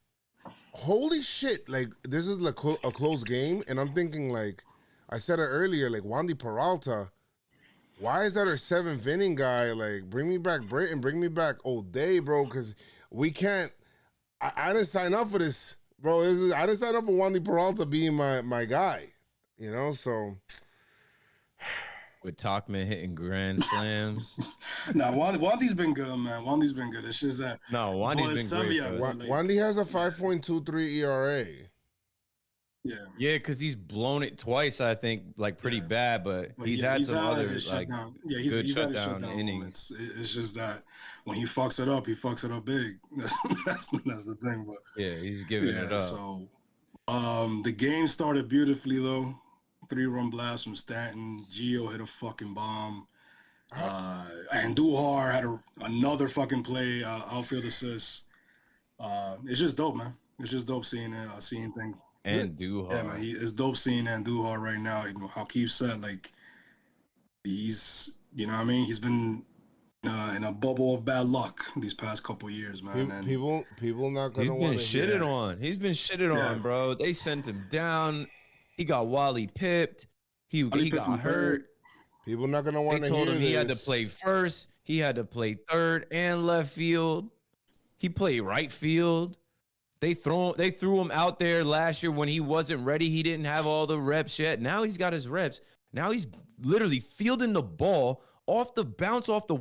holy shit, like this is like a close game, and I'm thinking like, I said it earlier, like Wandy Peralta, why is that our 7th inning guy? Like, bring me back Britton, bring me back O'Day, bro, because we can't. I didn't sign up for this, bro. I didn't sign up for Wandy Peralta being my guy, so. With Tauchman hitting grand slams. No, Wandy's been good, man. Wandy's been good. It's just that. No, Wandy's been great. Wandy has a 5.23 ERA. Yeah. Yeah, because he's blown it twice, I think, like pretty bad, but he's had some other like good shutdown innings. It's just that when he fucks it up big. That's the thing. But yeah, he's giving it up. So the game started beautifully though. 3-run blast from Stanton. Gio hit a fucking bomb. Andujar had another fucking play, outfield assist. It's just dope, man. It's just dope seeing things. Andujar. Yeah, man, it's dope seeing Andujar right now. How Keith said, like, he's, what I mean? He's been in a bubble of bad luck these past couple years, man. People not gonna want to. He's been shitted on. He's been shitted on, bro. They sent him down. He got Wally pipped. He got hurt. People not gonna want to hear this. They told him he had to play first. He had to play third and left field. He played right field. They threw him out there last year when he wasn't ready. He didn't have all the reps yet. Now he's got his reps. Now he's literally fielding the ball off the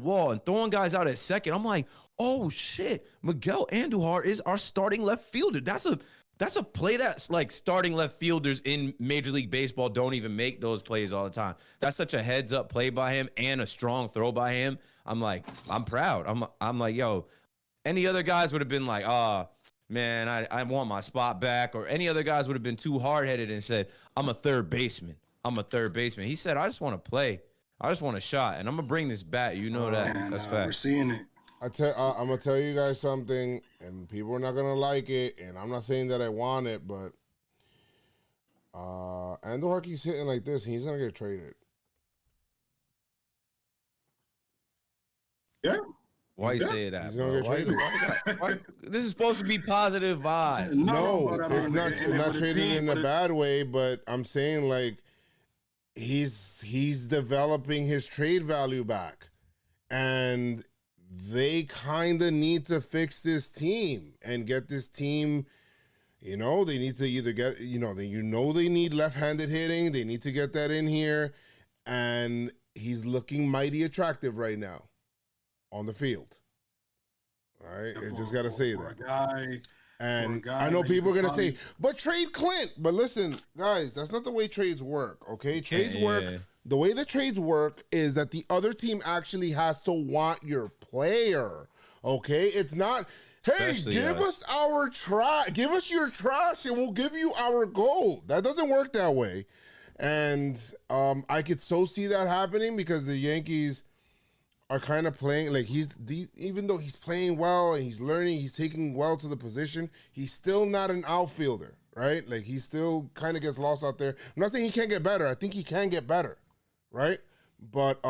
wall and throwing guys out at second. I'm like, oh shit, Miguel Andujar is our starting left fielder. That's a play that's like starting left fielders in Major League Baseball don't even make those plays all the time. That's such a heads up play by him and a strong throw by him. I'm like, I'm proud. I'm like, yo, any other guys would have been like, man, I want my spot back. Or any other guys would have been too hard-headed and said, I'm a third baseman. He said, I just want to play. I just want a shot, and I'm going to bring this bat. You know that. Man, that's fact. We're seeing it. I'm going to tell you guys something, and people are not going to like it, and I'm not saying that I want it, but Andujar keeps hitting like this, and he's going to get traded. Yeah. Why you say that? He's gonna get traded. Why? This is supposed to be positive vibes. No, it's not traded in a bad way, but I'm saying like he's developing his trade value back, and they kind of need to fix this team and get this team. They need to either get they need left-handed hitting. They need to get that in here, and he's looking mighty attractive right now on the field. All right, I just got to say that. I know people are going to say, but trade Clint. But listen, guys, that's not the way trades work, okay? The way the trades work is that the other team actually has to want your player, okay? It's not, hey, give us your trash and we'll give you our gold. That doesn't work that way. And I could so see that happening because the Yankees are kind of playing like even though he's playing well and he's learning, he's taking well to the position, he's still not an outfielder, right? Like he still kind of gets lost out there. I'm not saying he can't get better. I think he can get better, right? But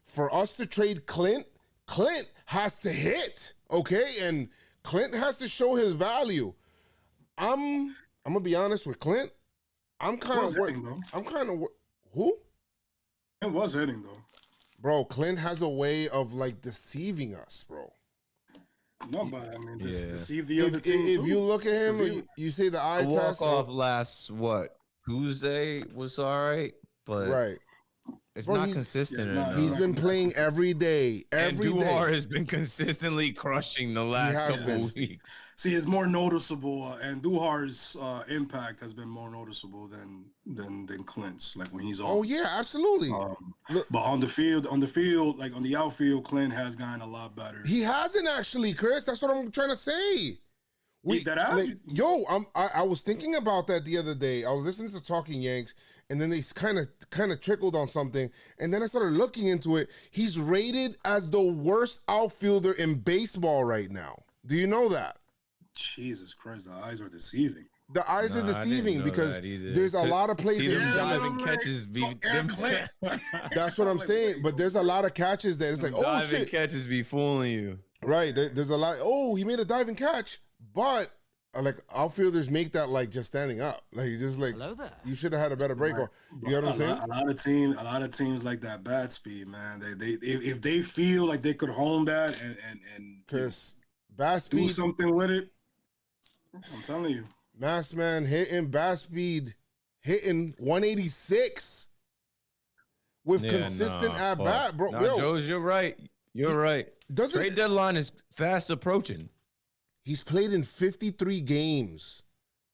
for us to trade Clint has to hit, okay? And Clint has to show his value. I'm gonna be honest with Clint. I'm kind of worried. Who? It was hitting though. Bro, Clint has a way of like deceiving us, bro. No, but I mean, Yeah. deceive the other team If too. you look at him, you say the eye The test. walk-off last, Tuesday was all right, but Right. it's Bro, not consistent enough. He's been playing every day. And Duhar has been consistently crushing the last couple weeks. See, it's more noticeable, and Duhar's impact has been more noticeable than Clint's. Like when he's on. Oh yeah, absolutely. But on the field, like on the outfield, Clint has gotten a lot better. He hasn't actually, Chris. That's what I'm trying to say. I was thinking about that the other day. I was listening to Talking Yanks, and then they kind of trickled on something, and then I started looking into it. He's rated as the worst outfielder in baseball right now. Do you know that? Jesus Christ, the eyes are deceiving. The eyes are deceiving because there's a lot of plays. See, them diving catches That's what I'm saying. But there's a lot of catches that it's like, oh diving shit, catches be fooling you. Right. There's a lot. Oh, he made a diving catch, but like outfielders make that like just standing up. Like you just like you should have had a better break. Right. You know what I'm saying? A lot of teams like that bat speed, man. They if they feel like they could hone that and Chris, bat speed, do something with it. I'm telling you. Mass man hitting bat speed, hitting 186 with consistent at bat, bro. No, Joe's, you're right. You're right. Trade deadline is fast approaching. He's played in 53 games.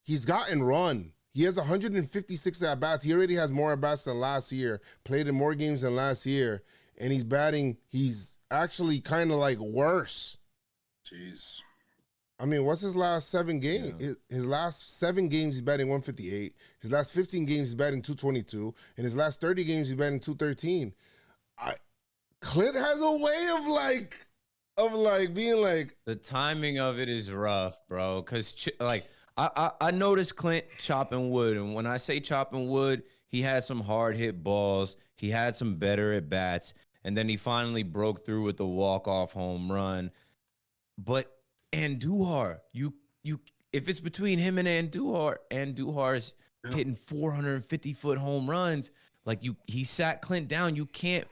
He's gotten run. He has 156 at bats. He already has more at bats than last year. Played in more games than last year, and he's batting. He's actually kind of like worse. Jeez. I mean, what's his last 7 games? Yeah. His last 7 games, he's batting 158. His last 15 games, he's batting 222. In his last 30 games, he's batting 213. Clint has a way of being like. The timing of it is rough, bro. Because like I noticed Clint chopping wood, and when I say chopping wood, he had some hard hit balls. He had some better at bats, and then he finally broke through with the walk-off home run. But Andujar, you if it's between him and Andujar's hitting 450-foot home runs, like he sat Clint down. You can't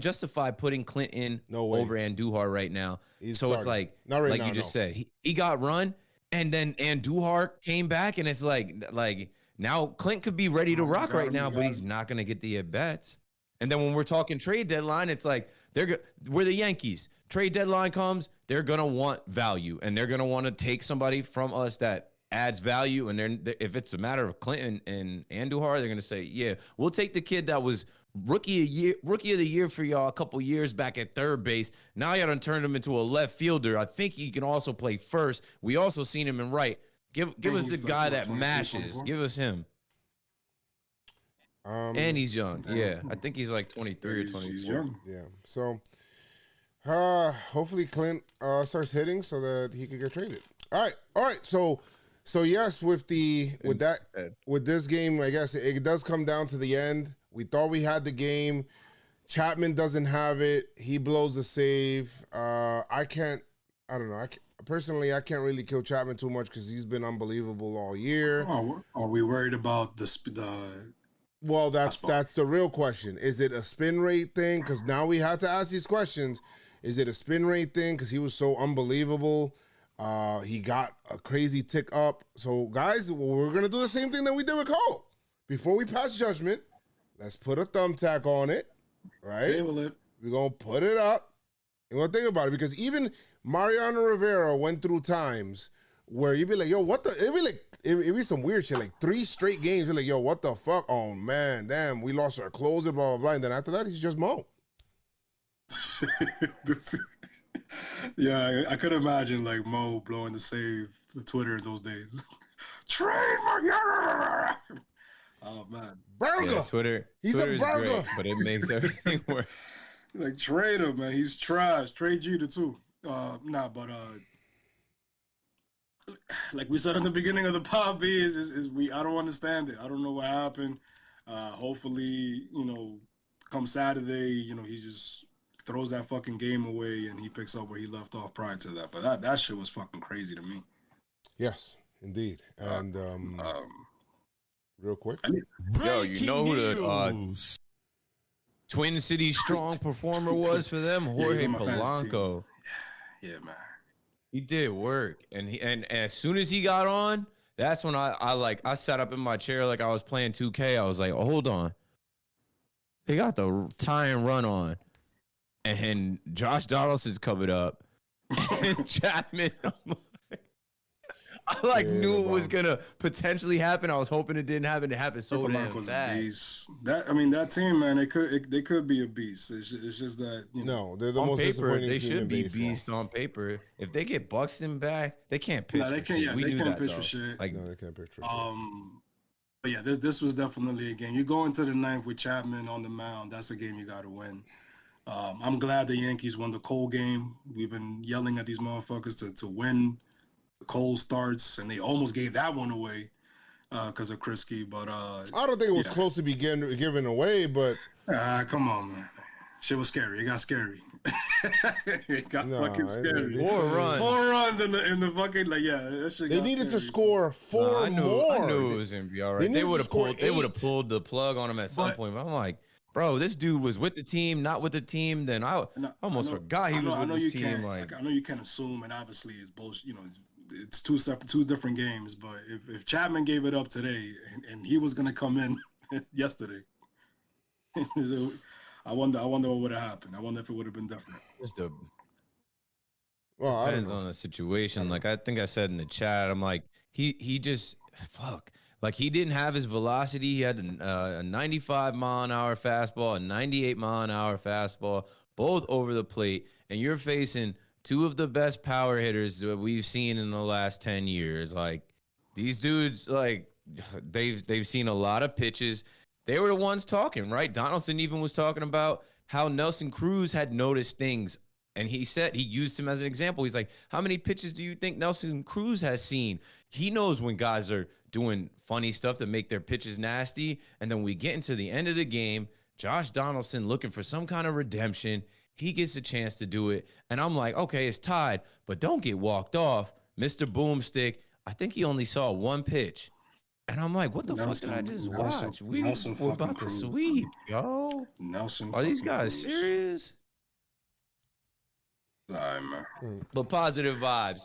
justify putting Clint in over Andujar right now. It's like you just said, he got run, and then Andujar came back, and it's like now Clint could be ready to rock right now, but he's not gonna get the at bats. And then when we're talking trade deadline, it's like we're the Yankees. Trade deadline comes, they're gonna want value, and they're gonna want to take somebody from us that adds value. And then if it's a matter of Clinton and Andujar, they're gonna say, yeah, we'll take the kid that was rookie of the year for y'all a couple years back at third base. Now y'all done turned him into a left fielder. I think he can also play first. We also seen him in right. Give us the guy that mashes. Give us him. And he's young. Yeah, I think he's like 23 or 24. He's young. Yeah. So hopefully Clint starts hitting so that he could get traded. All right. So yes, with this game, I guess it does come down to the end. We thought we had the game. Chapman doesn't have it. He blows the save. I don't know. Personally, I can't really kill Chapman too much because he's been unbelievable all year. Are we worried about the Well, that's the real question. Is it a spin rate thing? Because now we have to ask these questions. Is it a spin rate thing? Because he was so unbelievable. He got a crazy tick up. So, guys, we're going to do the same thing that we did with Cole. Before we pass judgment, let's put a thumbtack on it, right? Table it. We're going to put it up. And we're going to think about it. Because even Mariano Rivera went through times where you'd be like, yo, what the? It'd be some weird shit, like 3 straight games. You're like, yo, what the fuck? Oh, man, damn, we lost our closer, blah, blah, blah. And then after that, he's just Mo. Yeah, I could imagine like Mo blowing the Twitter in those days. Trade Mariano. Oh, man. Burger. Yeah, Twitter. He's Twitter's a burger. Great, but it makes everything worse. Like, trade him, man. He's trash. Trade Jeter, too. Like we said in the beginning of the pod, I don't understand it. I don't know what happened. Hopefully, come Saturday, he just throws that fucking game away and he picks up where he left off prior to that. But that shit was fucking crazy to me. Yes, indeed. And real quick, yo, you know who the Twin City strong performer was for them? Jorge Polanco. Yeah, man. He did work, and as soon as he got on, that's when I sat up in my chair like I was playing 2K. I was like, oh, hold on, they got the tie and run on, and Josh Donaldson's coming up, and Chapman. I knew it was gonna potentially happen. I was hoping it didn't happen. It happened so damn fast. That team, man, they could be a beast. It's just that no, they're the on most paper, disappointing they team should in be baseball. beasts on paper. If they get Buxton back, they can't pitch. No, they can't. Yeah, they can't pitch for shit. Like, No, they can't pitch for shit. But yeah, this was definitely a game. You go into the ninth with Chapman on the mound. That's a game you got to win. I'm glad the Yankees won the Cole game. We've been yelling at these motherfuckers to win. Cole starts, and they almost gave that one away because of Krisky. But I don't think it was close to be given away, but come on, man, shit was scary. It got scary. It got fucking scary. 4 runs. 4 runs in the fucking that shit. They needed to score 4 more. I knew it was gonna be all right. They would have pulled the plug on him at some point. But I'm like, bro, this dude was with the team, not with the team. Then I almost forgot he was with his team. Like, I know you can't assume, and obviously it's bullshit. It's two different games. But if Chapman gave it up today and he was gonna come in yesterday, I wonder what would have happened. I wonder if it would have been different. Depends on the situation. Like I think I said in the chat, I'm like, he just like he didn't have his velocity. He had a 95 mile an hour fastball, a 98 mile an hour fastball, both over the plate, and you're facing 2 of the best power hitters that we've seen in the last 10 years. Like these dudes, like they've seen a lot of pitches. They were the ones talking, right? Donaldson even was talking about how Nelson Cruz had noticed things. And he said, he used him as an example. He's like, how many pitches do you think Nelson Cruz has seen? He knows when guys are doing funny stuff that make their pitches nasty. And then we get into the end of the game, Josh Donaldson looking for some kind of redemption. He gets a chance to do it. And I'm like, okay, it's tied, but don't get walked off. Mr. Boomstick, I think he only saw 1 pitch. And I'm like, what the fuck did I just watch? We were about to sweep, yo. Are these guys serious? But positive vibes.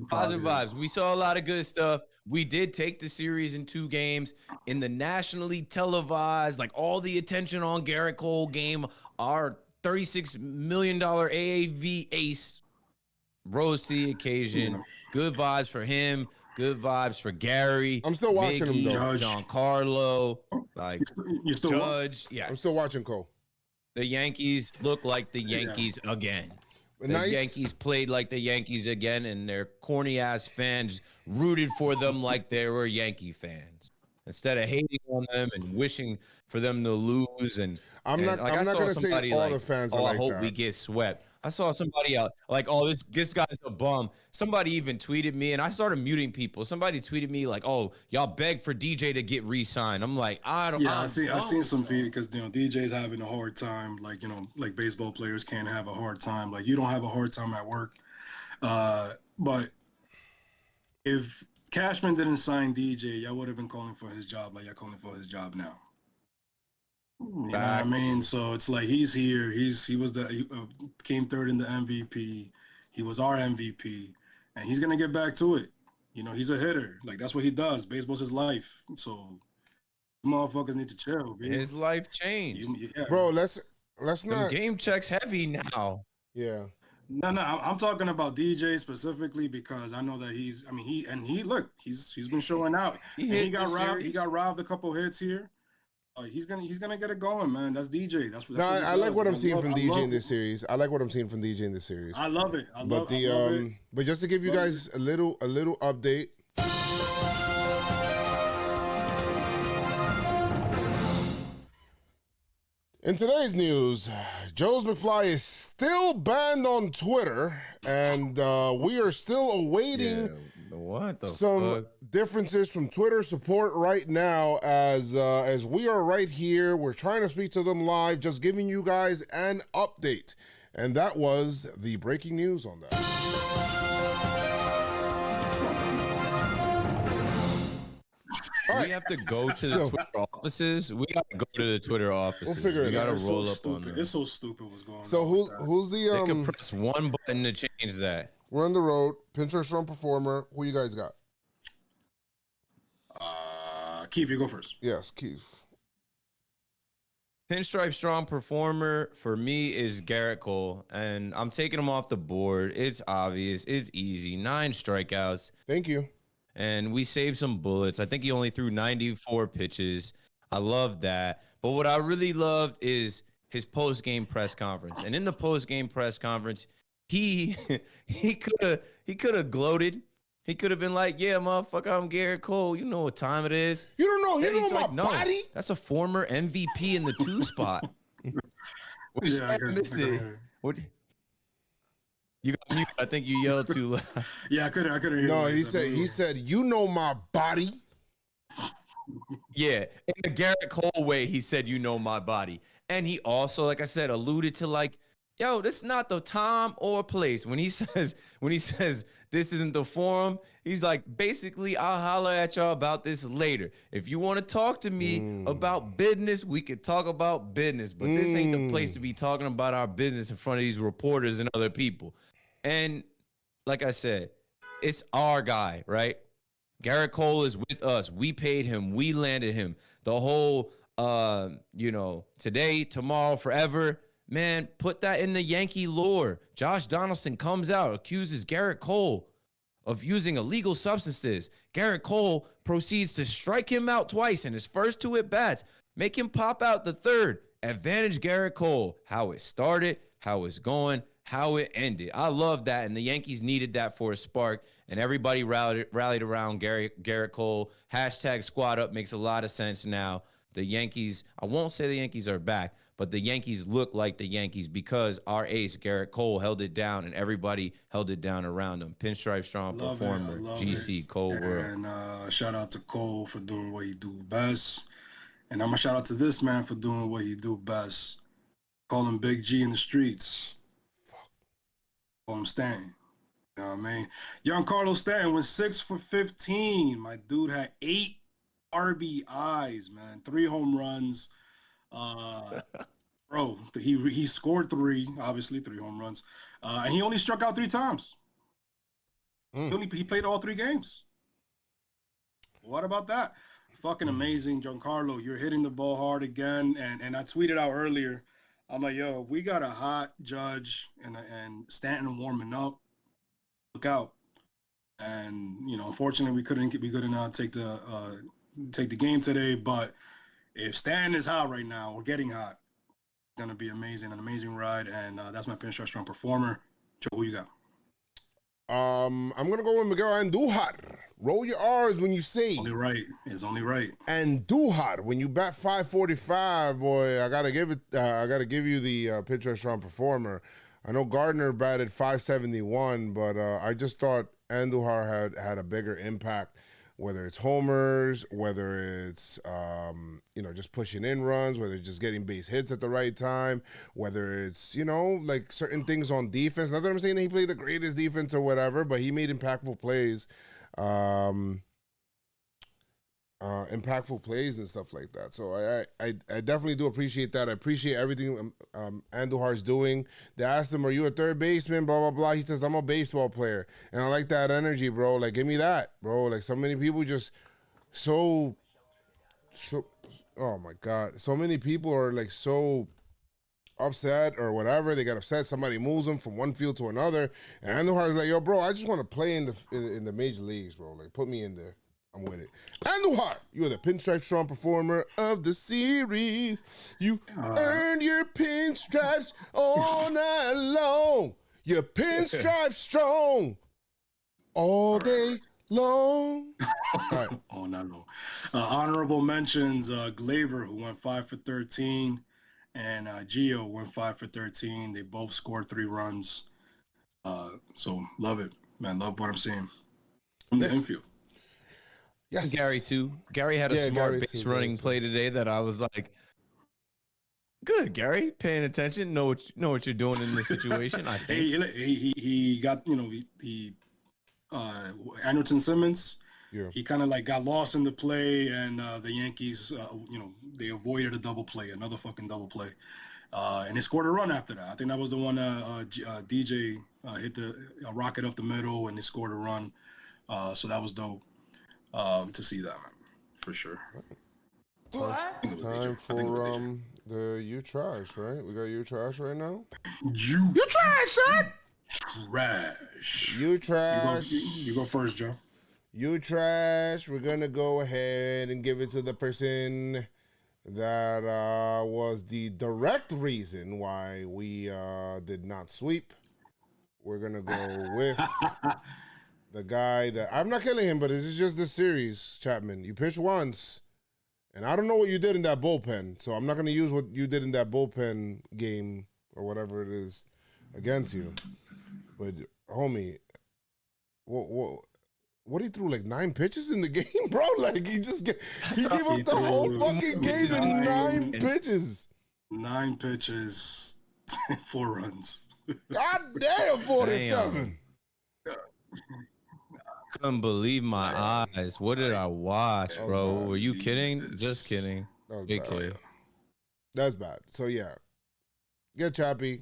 Positive vibes. We saw a lot of good stuff. We did take the series in 2 games in the nationally televised, like all the attention on Garrett Cole game. Our $36 million AAV ace rose to the occasion. Good vibes for him. Good vibes for Gary. I'm still watching him though. Giancarlo, like you still Judge. Yeah, I'm still watching Cole. The Yankees look like the Yankees again. The Yankees played like the Yankees again, and their corny ass fans rooted for them like they were Yankee fans. Instead of hating on them and wishing for them to lose, and I'm not going to say all the fans are like that. I hope we get swept. I saw somebody out like, oh, this guy's a bum. Somebody even tweeted me, and I started muting people. Somebody tweeted me like, oh, y'all beg for DJ to get re-signed. I'm like, I don't. Yeah, I seen some people because DJ's having a hard time. Like like baseball players can't have a hard time. Like you don't have a hard time at work. But if Cashman didn't sign DJ, y'all would have been calling for his job like y'all calling for his job now. You know what I mean? So it's like he's here. He came 3rd in the MVP. He was our MVP, and he's gonna get back to it. He's a hitter. Like that's what he does. Baseball's his life. So motherfuckers need to chill. Baby. His life changed, bro. Let's not. Game checks heavy now. Yeah. No, I'm talking about DJ specifically because I know that he's been showing out. He got robbed. He got robbed a couple hits here. He's gonna get it going, man. That's DJ. That's what. I like what I'm seeing from DJ in this series. I like what I'm seeing from DJ in this series. I love it. But just to give you guys a little update. In today's news, Joe's McFly is still banned on Twitter, and we are still awaiting some differences from Twitter support right now. As we are right here, we're trying to speak to them live, just giving you guys an update, and that was the breaking news on that. All We have to go to the Twitter offices. We got to go to the Twitter offices. We'll figure it we got to out. roll so up on stupid. them. It's so stupid what's going So on. who's the They can press one button to change that. We're on the road. Pinstripe Strong Performer. Who you guys got? Keith, you go first. Yes, Keith. Pinstripe Strong Performer for me is Garrett Cole, and I'm taking him off the board. It's obvious. It's easy. 9 strikeouts. Thank you. And we saved some bullets. I think he only threw 94 pitches. I love that. But what I really loved is his post-game press conference. And in the post-game press conference, he could have gloated. He could have been like, "Yeah, motherfucker, I'm Garrett Cole. You know what time it is." You don't know. You He's know like, my body. That's a former MVP in the 2 spot. What Yeah, I got it. What? You got mute. I think you yelled too loud. Yeah, I couldn't hear. No, what he said, you know my body. Yeah, in the Garrett Cole way, he said, "You know my body," and he also, like I said, alluded to like, "Yo, this is not the time or place." When he says this isn't the forum, he's like, basically, I'll holler at y'all about this later. If you want to talk to me about business, we could talk about business, but this ain't the place to be talking about our business in front of these reporters and other people. And like I said, it's our guy, right? Garrett Cole is with us. We paid him. We landed him. The whole, today, tomorrow, forever. Man, put that in the Yankee lore. Josh Donaldson comes out, accuses Garrett Cole of using illegal substances. Garrett Cole proceeds to strike him out twice in his first 2 at-bats, make him pop out the third. Advantage Garrett Cole. How it started, how it's going, how it ended. I love that, and the Yankees needed that for a spark, and everybody rallied around Garrett Cole. Hashtag squad up makes a lot of sense now. The Yankees, I won't say the Yankees are back, but the Yankees look like the Yankees because our ace, Garrett Cole, held it down, and everybody held it down around him. Pinstripe Strong Performer, GC, Cole World. And shout out to Cole for doing what he do best. And I'm going to shout out to this man for doing what he do best. Call him Big G in the streets. Call him Stan. You know what I mean? Young Carlos Stanton went 6 for 15. My dude had 8 RBIs, man. 3 home runs. Bro, he scored 3, obviously 3 home runs, and he only struck out 3 times. He played all 3 games. What about that? Fucking amazing, Giancarlo. You're hitting the ball hard again, and I tweeted out earlier. I'm like, yo, if we got a hot Judge and Stanton warming up, look out. And unfortunately, we couldn't take the game today, but. If Stan is hot right now, or getting hot, it's going to be amazing, an amazing ride, and that's my Pinstripe Strong Performer. Joe, who you got? I'm going to go with Miguel Andujar. Roll your R's when you say. Only right. It's only right. Andujar, when you bat 545, boy, I got to give you the Pinstripe Strong Performer. I know Gardner batted 571, but I just thought Andujar had a bigger impact. Whether it's homers, whether it's, just pushing in runs, whether it's just getting base hits at the right time, whether it's, like certain things on defense. Not that I'm saying he played the greatest defense or whatever, but he made impactful plays. Impactful plays and stuff like that. So I definitely do appreciate that. I appreciate everything Andujar's doing. They asked him, "Are you a third baseman?" Blah blah blah. He says, "I'm a baseball player," and I like that energy, bro. Like, give me that, bro. Like, so many people just so. Oh my God, so many people are like so upset or whatever. They got upset. Somebody moves them from one field to another, and Andujar's like, "Yo, bro, I just want to play in the major leagues, bro. Like, put me in there. I'm with it." Andujar, you are the Pinstripe Strong Performer of the series. You earned your pinstripes all night long. You're Pinstripe Strong all day long. All right. All night long. Honorable mentions, Glaber, who went 5 for 13, and Gio went 5 for 13. They both scored 3 runs. So love it, man. Love what I'm seeing from the infield. Yes. Gary too. Gary had a smart base running play today that I was like, good, Gary, paying attention, know what you're doing in this situation. I think he got Anderson Simmons he kind of like got lost in the play, and the Yankees, they avoided a double play, another fucking double play, and they scored a run after that. I think that was the one DJ hit the rocket up the middle, and they scored a run. So that was dope to see that, man, for sure. Time for the You Trash, right? We got You Trash right now. You trash, son. Trash. You trash. You go first, Joe. You trash. We're gonna go ahead and give it to the person that was the direct reason why we did not sweep. We're gonna go with the guy that I'm not killing him, but this is just the series, Chapman. You pitched once, and I don't know what you did in that bullpen, so I'm not gonna use what you did in that bullpen game or whatever it is against you. But homie, what he threw like 9 pitches in the game, bro? Like he gave up the whole fucking game in 9 pitches. 9 pitches, 4 runs. God damn, 47. Couldn't believe my eyes. What did I watch, bro? Were you kidding? Just kidding. Big kid. That's bad. So yeah, get Chappy.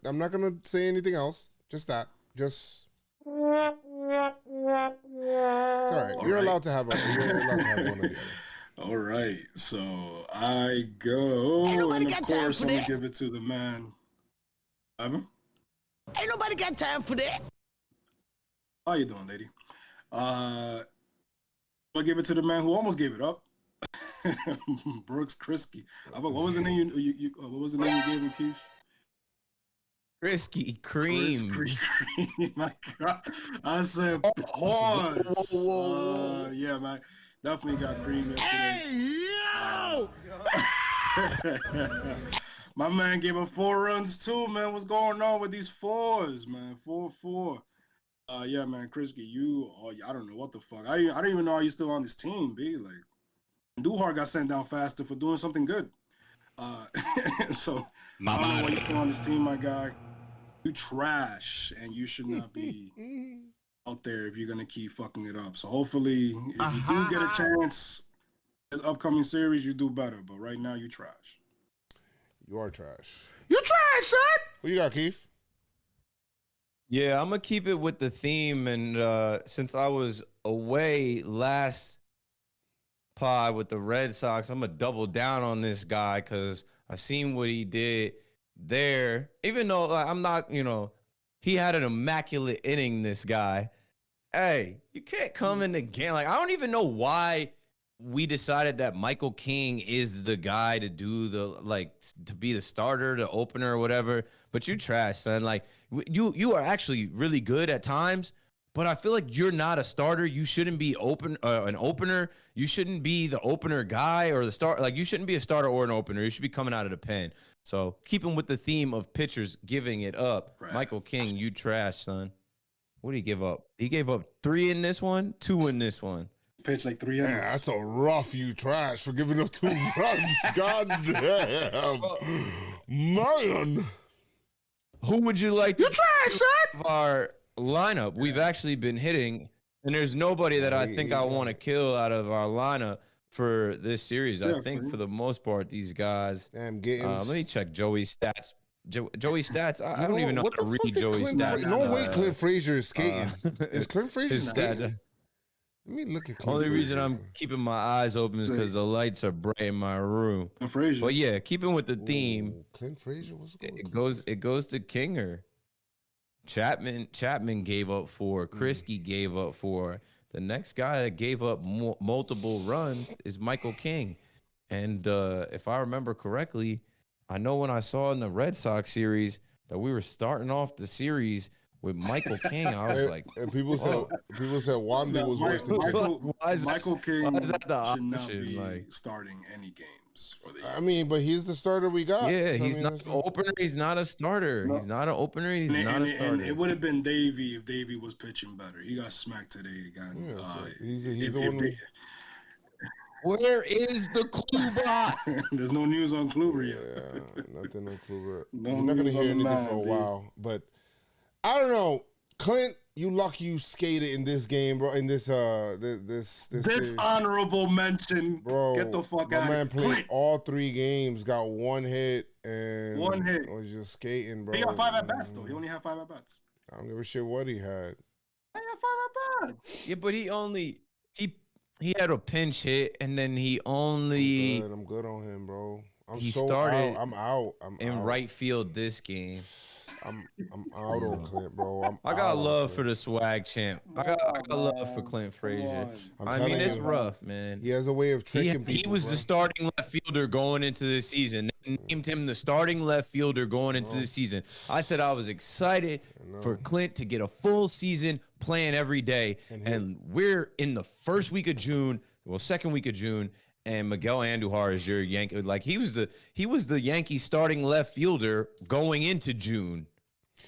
I'm not gonna say anything else. Just that. It's all right. You're allowed to have one or the other. All right. So I go. Ain't nobody and got of time course, for I'm gonna that. give it to the man. Evan? Ain't nobody got time for that. How you doing, lady? I'll give it to the man who almost gave it up. Brooks Krisky. What was the name what was the name you gave him, Keith? Krispy Kreme. Krispy Kreme. My God. I said pause. Yeah, man. Definitely got cream yesterday. Hey, yo! My man gave up 4 runs too, man. What's going on with these 4s, man? 4-4. Yeah, man, Krisky, I don't know what the fuck. I don't even know how you still on this team, B. Like, Duhar got sent down faster for doing something good. So I don't know why you're still on this team, my guy. You trash, and you should not be out there if you're gonna keep fucking it up. So hopefully, if you do get a chance this upcoming series, you do better. But right now, you trash. You are trash. You trash, son. What you got, Keith? Yeah, I'm gonna keep it with the theme, and since I was away last pod with the Red Sox, I'm gonna double down on this guy because I seen what he did there. Even though I'm not, he had an immaculate inning. This guy, hey, you can't come in the game. Like I don't even know why we decided that Michael King is the guy to do to be the starter, the opener, or whatever. But you trash, son. Like you are actually really good at times, but I feel like you're not a starter. You shouldn't be an opener. You shouldn't be the opener guy or the start. Like you shouldn't be a starter or an opener. You should be coming out of the pen. So keeping with the theme of pitchers giving it up, right. Michael King, you trash, son. What did he give up? He gave up 3 in this one, 2 in this one. Pitch like 3 innings. That's a rough you trash for giving up 2 runs. God damn. Man. Who would you like to trash, son? Our lineup, we've actually been hitting, and there's nobody that I think I want to kill out of our lineup for this series. I think for the most part, these guys. Damn, let me check Joey's stats. Joey's stats. I don't even know how to read Joey's stats. No way Clint Frazier is skating. Is Clint Frazier skating? Let me look at Clint. Only reason I'm keeping my eyes open is because the lights are bright in my room. But yeah, keeping with the theme. Clint Frazier was good. It goes to Kinger. Chapman gave up 4. Krisky gave up 4. The next guy that gave up multiple runs is Michael King. And if I remember correctly, I know when I saw in the Red Sox series that we were starting off the series with Michael King, I was like, and people said Wandy was worse than Michael King should not be starting any games for the year. I mean, but he's the starter we got. Yeah, so he's not an opener. He's not a starter. No. He's not an opener. He's not a starter. And it would have been Davey if Davey was pitching better. He got smacked today again. Yeah, so he's the one. Where is the Kluber? There's no news on Kluber yet. Yeah, nothing on Kluber. You're not going to hear anything for a while. But I don't know. Clint, You lucky you skated in this game, bro. In this this dishonorable mention, bro. Get the fuck out. My man played all 3 games, got 1 hit, and was just skating, bro. He got 5 at bats though. He only had 5 at bats. I don't give a shit what he had. I got 5 at bats. Yeah, but he had a pinch hit, and then he only. I'm good on him, bro. I'm out. I'm in out. right field this game. I'm out on Clint, bro. I got love for the swag champ. I got love for Clint Frazier. I mean, it's rough, man. He has a way of tricking people. He was the starting left fielder going into this season. They named him the starting left fielder going into this season. I said I was excited for Clint to get a full season playing every day. And we're in the first week of June, second week of June. And Miguel Andujar is your Yankee. Like he was the Yankee starting left fielder going into June.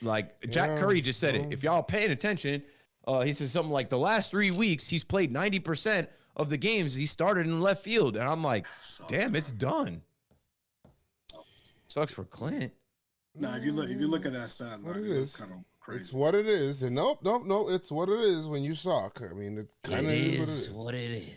Like Jack Curry just said it. If y'all paying attention, he said something like the last 3 weeks he's played 90% of the games he started in left field, and I'm like, damn, it's done. Sucks for Clint. Nah, if you look at that stat line, it's kind of crazy. It's what it is, and nope. It's what it is when you suck. I mean, it kind of is what it is.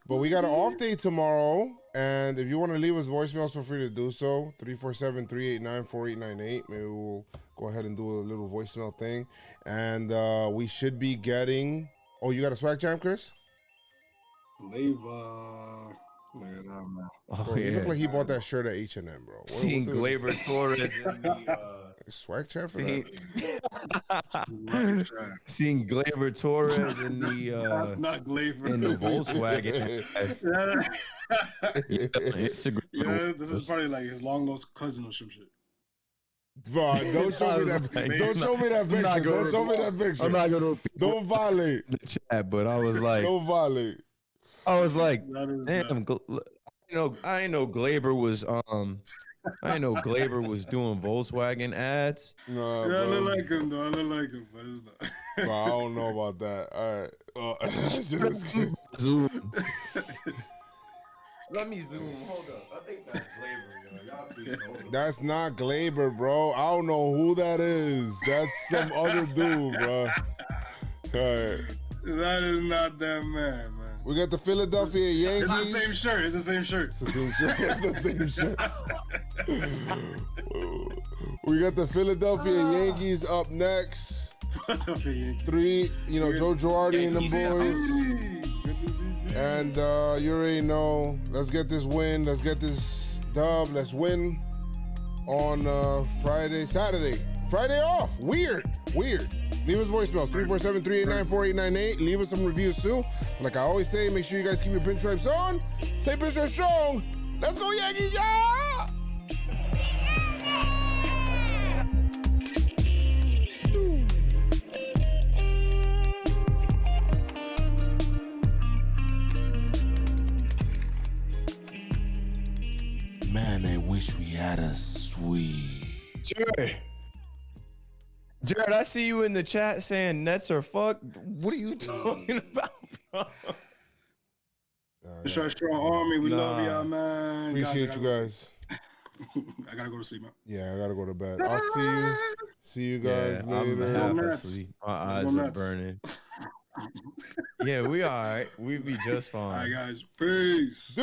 But we got an off day tomorrow, and if you want to leave us voicemails, feel free to do so. 347-389-4898. Maybe we'll go ahead and do a little voicemail thing. And we should be getting... Oh, you got a swag jam, Chris? Gleyber. Look at that, man. Oh, bro, you look like he bought that shirt at H&M, bro. Seeing Gleyber Torres in the... swag chat for that? Seeing Gleyber Torres in the that's not Gleyber. In the Volkswagen. Yeah, this is probably like his long lost cousin or some shit. Bro, don't show me that. Don't show me that picture. Don't show me that picture. I'm not gonna. Don't violate the chat, but I was like, don't violate. I was like, damn. I ain't know Gleyber was doing Volkswagen ads. No, yeah, I look like him though. I look like him, but it's not. Bro, I don't know about that. All right. Zoom. Let me zoom. Hold up. I think that's Gleyber, yo. That's not Gleyber, bro. I don't know who that is. That's some other dude, bro. All right. That is not that man. We got the Philadelphia Yankees. It's the same shirt. It's the same shirt. It's the same shirt. It's the same shirt. We got the Philadelphia Yankees up next. 3, Joe Girardi and the boys. And you already know. Let's get this win. Let's get this dub. Let's win on Saturday. Friday off. Weird. Leave us voicemails, 347-389-4898. Leave us some reviews too. Like I always say, make sure you guys keep your pinstripes on. Stay pinstripe strong. Let's go Yankees, yeah! Man, I wish we had a sweet. Jared, I see you in the chat saying Nets are fucked. What are you talking about, bro? Strong Army, we love y'all, man. Appreciate you guys. I gotta go to sleep, man. Yeah, I gotta go to bed. I'll see you guys later. I'm half asleep. My eyes are burning. Yeah, we all right. We be just fine. All right, guys. Peace.